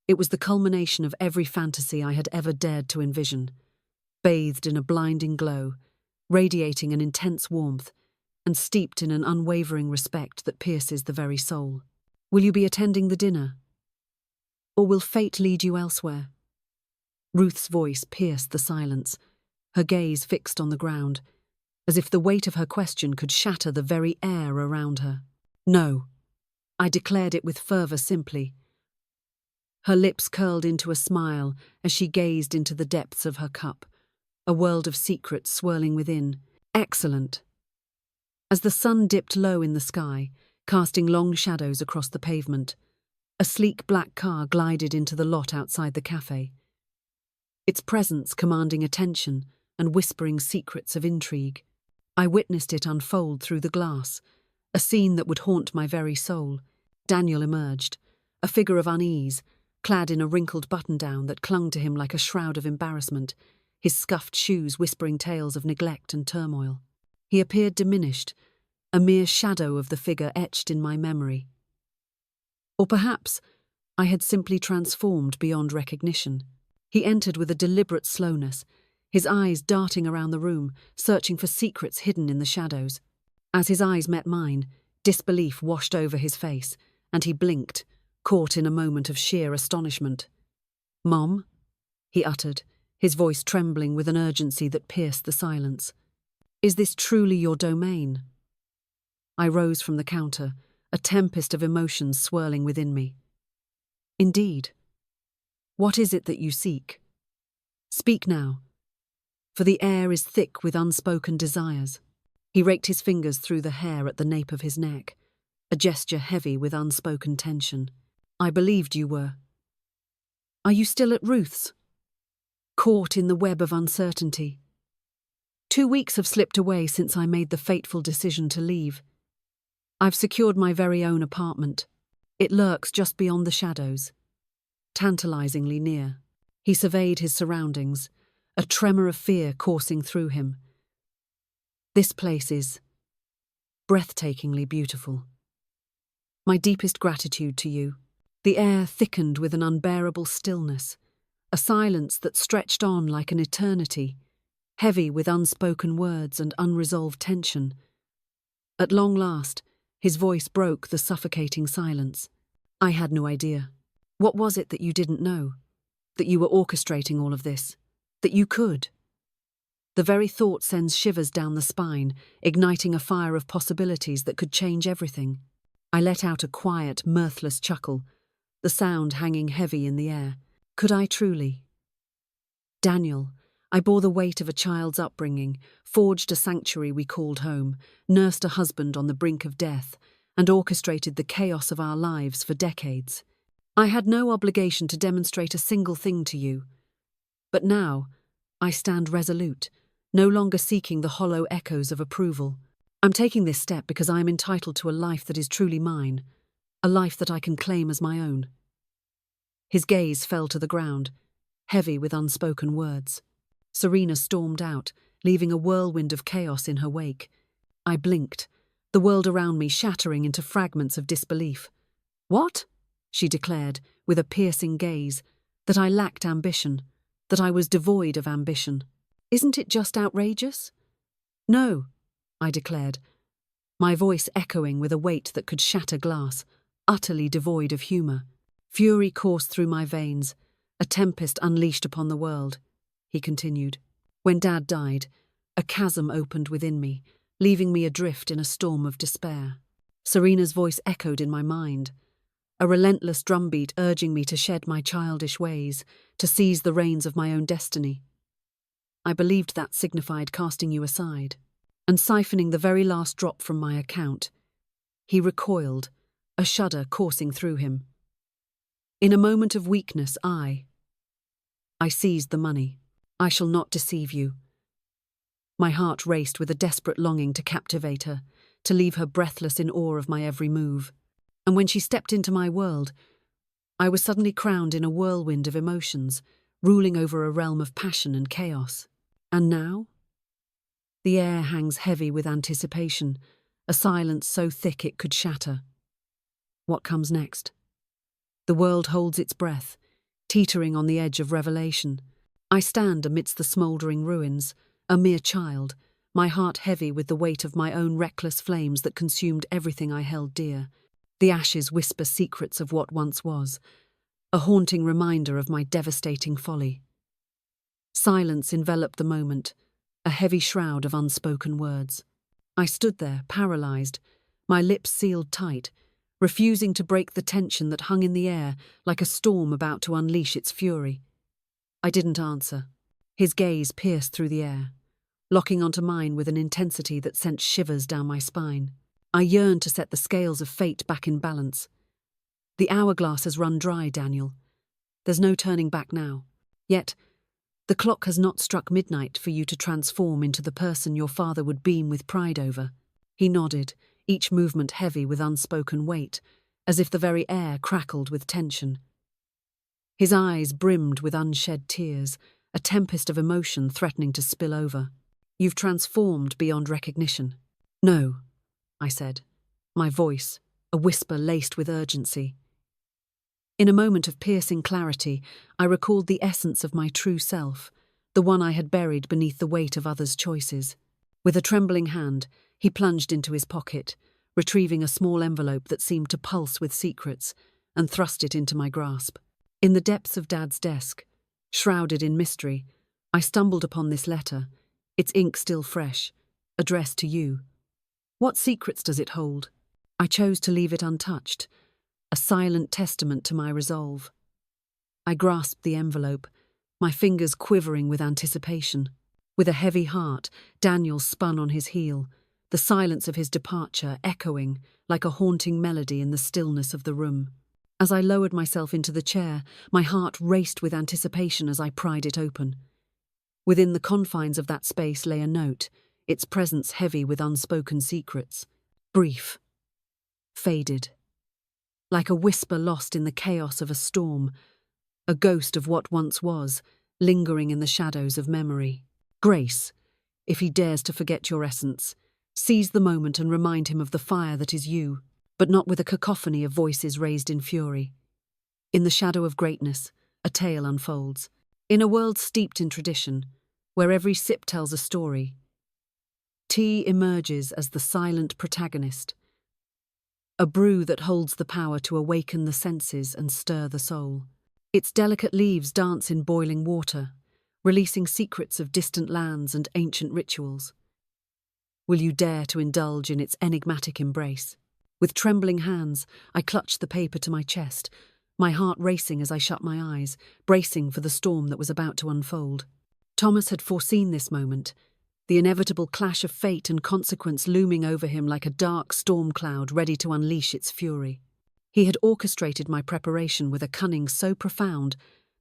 It was the culmination of every fantasy I had ever dared to envision, bathed in a blinding glow, radiating an intense warmth, and steeped in an unwavering respect that pierces the very soul. Will you be attending the dinner? Or will fate lead you elsewhere? Ruth's voice pierced the silence, her gaze fixed on the ground, as if the weight of her question could shatter the very air around her. No, I declared it with fervour simply. Her lips curled into a smile as she gazed into the depths of her cup, a world of secrets swirling within. Excellent. As the sun dipped low in the sky, casting long shadows across the pavement, a sleek black car glided into the lot outside the cafe, its presence commanding attention and whispering secrets of intrigue. I witnessed it unfold through the glass, a scene that would haunt my very soul. Daniel emerged, a figure of unease, clad in a wrinkled button-down that clung to him like a shroud of embarrassment, his scuffed shoes whispering tales of neglect and turmoil. He appeared diminished, a mere shadow of the figure etched in my memory. Or perhaps I had simply transformed beyond recognition. He entered with a deliberate slowness, his eyes darting around the room, searching for secrets hidden in the shadows. As his eyes met mine, disbelief washed over his face, and he blinked, caught in a moment of sheer astonishment. "Mom?" he uttered, his voice trembling with an urgency that pierced the silence. "Is this truly your domain?" I rose from the counter, a tempest of emotions swirling within me. "Indeed. What is it that you seek? Speak now, for the air is thick with unspoken desires." He raked his fingers through the hair at the nape of his neck, a gesture heavy with unspoken tension. "I believed you were. Are you still at Ruth's? Caught in the web of uncertainty? 2 weeks have slipped away since I made the fateful decision to leave. I've secured my very own apartment. It lurks just beyond the shadows, tantalizingly near." He surveyed his surroundings, a tremor of fear coursing through him. "This place is breathtakingly beautiful. My deepest gratitude to you." The air thickened with an unbearable stillness, a silence that stretched on like an eternity, heavy with unspoken words and unresolved tension. At long last, his voice broke the suffocating silence. "I had no idea. What was it that you didn't know? That you were orchestrating all of this? That you could?" The very thought sends shivers down the spine, igniting a fire of possibilities that could change everything. I let out a quiet, mirthless chuckle, the sound hanging heavy in the air. Could I truly? Daniel, I bore the weight of a child's upbringing, forged a sanctuary we called home, nursed a husband on the brink of death, and orchestrated the chaos of our lives for decades. I had no obligation to demonstrate a single thing to you. But now, I stand resolute, no longer seeking the hollow echoes of approval. I'm taking this step because I am entitled to a life that is truly mine, a life that I can claim as my own. His gaze fell to the ground, heavy with unspoken words. Serena stormed out, leaving a whirlwind of chaos in her wake. I blinked, the world around me shattering into fragments of disbelief. "What?" she declared, with a piercing gaze, "that I lacked ambition, that I was devoid of ambition. Isn't it just outrageous?" "No," I declared, my voice echoing with a weight that could shatter glass, utterly devoid of humour. Fury coursed through my veins, a tempest unleashed upon the world. He continued. "When Dad died, a chasm opened within me, leaving me adrift in a storm of despair." Serena's voice echoed in my mind, a relentless drumbeat urging me to shed my childish ways, to seize the reins of my own destiny. I believed that signified casting you aside, and siphoning the very last drop from my account. He recoiled, a shudder coursing through him. In a moment of weakness, I seized the money. I shall not deceive you. My heart raced with a desperate longing to captivate her, to leave her breathless in awe of my every move. And when she stepped into my world, I was suddenly crowned in a whirlwind of emotions, ruling over a realm of passion and chaos. And now? The air hangs heavy with anticipation, a silence so thick it could shatter. What comes next? The world holds its breath, teetering on the edge of revelation. I stand amidst the smouldering ruins, a mere child, my heart heavy with the weight of my own reckless flames that consumed everything I held dear. The ashes whisper secrets of what once was, a haunting reminder of my devastating folly. Silence enveloped the moment, a heavy shroud of unspoken words. I stood there, paralyzed, my lips sealed tight, refusing to break the tension that hung in the air like a storm about to unleash its fury. I didn't answer. His gaze pierced through the air, locking onto mine with an intensity that sent shivers down my spine. I yearned to set the scales of fate back in balance. The hourglass has run dry, Daniel. There's no turning back now. Yet, the clock has not struck midnight for you to transform into the person your father would beam with pride over. He nodded, each movement heavy with unspoken weight, as if the very air crackled with tension. His eyes brimmed with unshed tears, a tempest of emotion threatening to spill over. You've transformed beyond recognition. No, I said, my voice, a whisper laced with urgency. In a moment of piercing clarity, I recalled the essence of my true self, the one I had buried beneath the weight of others' choices. With a trembling hand, he plunged into his pocket, retrieving a small envelope that seemed to pulse with secrets, and thrust it into my grasp. In the depths of Dad's desk, shrouded in mystery, I stumbled upon this letter, its ink still fresh, addressed to you. What secrets does it hold? I chose to leave it untouched, a silent testament to my resolve. I grasped the envelope, my fingers quivering with anticipation. With a heavy heart, Daniel spun on his heel, the silence of his departure echoing like a haunting melody in the stillness of the room. As I lowered myself into the chair, my heart raced with anticipation as I pried it open. Within the confines of that space lay a note, its presence heavy with unspoken secrets. Brief. Faded. Like a whisper lost in the chaos of a storm, a ghost of what once was, lingering in the shadows of memory. Grace, if he dares to forget your essence, seize the moment and remind him of the fire that is you, but not with a cacophony of voices raised in fury. In the shadow of greatness, a tale unfolds. In a world steeped in tradition, where every sip tells a story, tea emerges as the silent protagonist, a brew that holds the power to awaken the senses and stir the soul. Its delicate leaves dance in boiling water, releasing secrets of distant lands and ancient rituals. Will you dare to indulge in its enigmatic embrace? With trembling hands, I clutched the paper to my chest, my heart racing as I shut my eyes, bracing for the storm that was about to unfold. Thomas had foreseen this moment, the inevitable clash of fate and consequence looming over him like a dark storm cloud ready to unleash its fury. He had orchestrated my preparation with a cunning so profound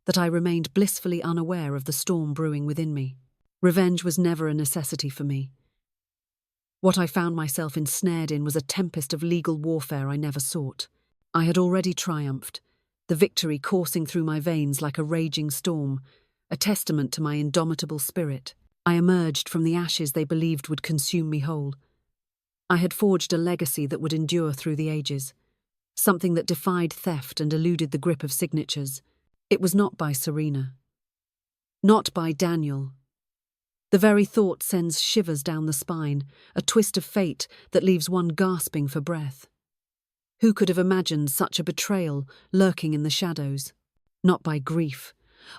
that I remained blissfully unaware of the storm brewing within me. Revenge was never a necessity for me. What I found myself ensnared in was a tempest of legal warfare I never sought. I had already triumphed, the victory coursing through my veins like a raging storm, a testament to my indomitable spirit. I emerged from the ashes they believed would consume me whole. I had forged a legacy that would endure through the ages, something that defied theft and eluded the grip of signatures. It was not by Serena. Not by Daniel. The very thought sends shivers down the spine, a twist of fate that leaves one gasping for breath. Who could have imagined such a betrayal lurking in the shadows? Not by grief.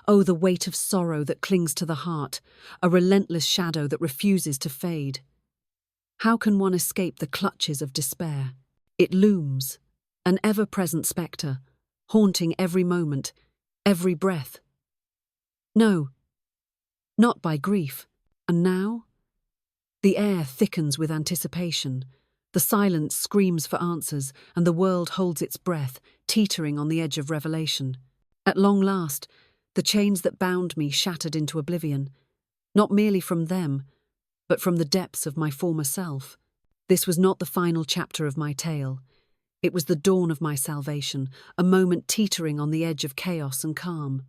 Oh, the weight of sorrow that clings to the heart, a relentless shadow that refuses to fade. How can one escape the clutches of despair? It looms, an ever-present spectre, haunting every moment, every breath. No, not by grief. And now? The air thickens with anticipation. The silence screams for answers, and the world holds its breath, teetering on the edge of revelation. At long last, the chains that bound me shattered into oblivion, not merely from them, but from the depths of my former self. This was not the final chapter of my tale. It was the dawn of my salvation, a moment teetering on the edge of chaos and calm.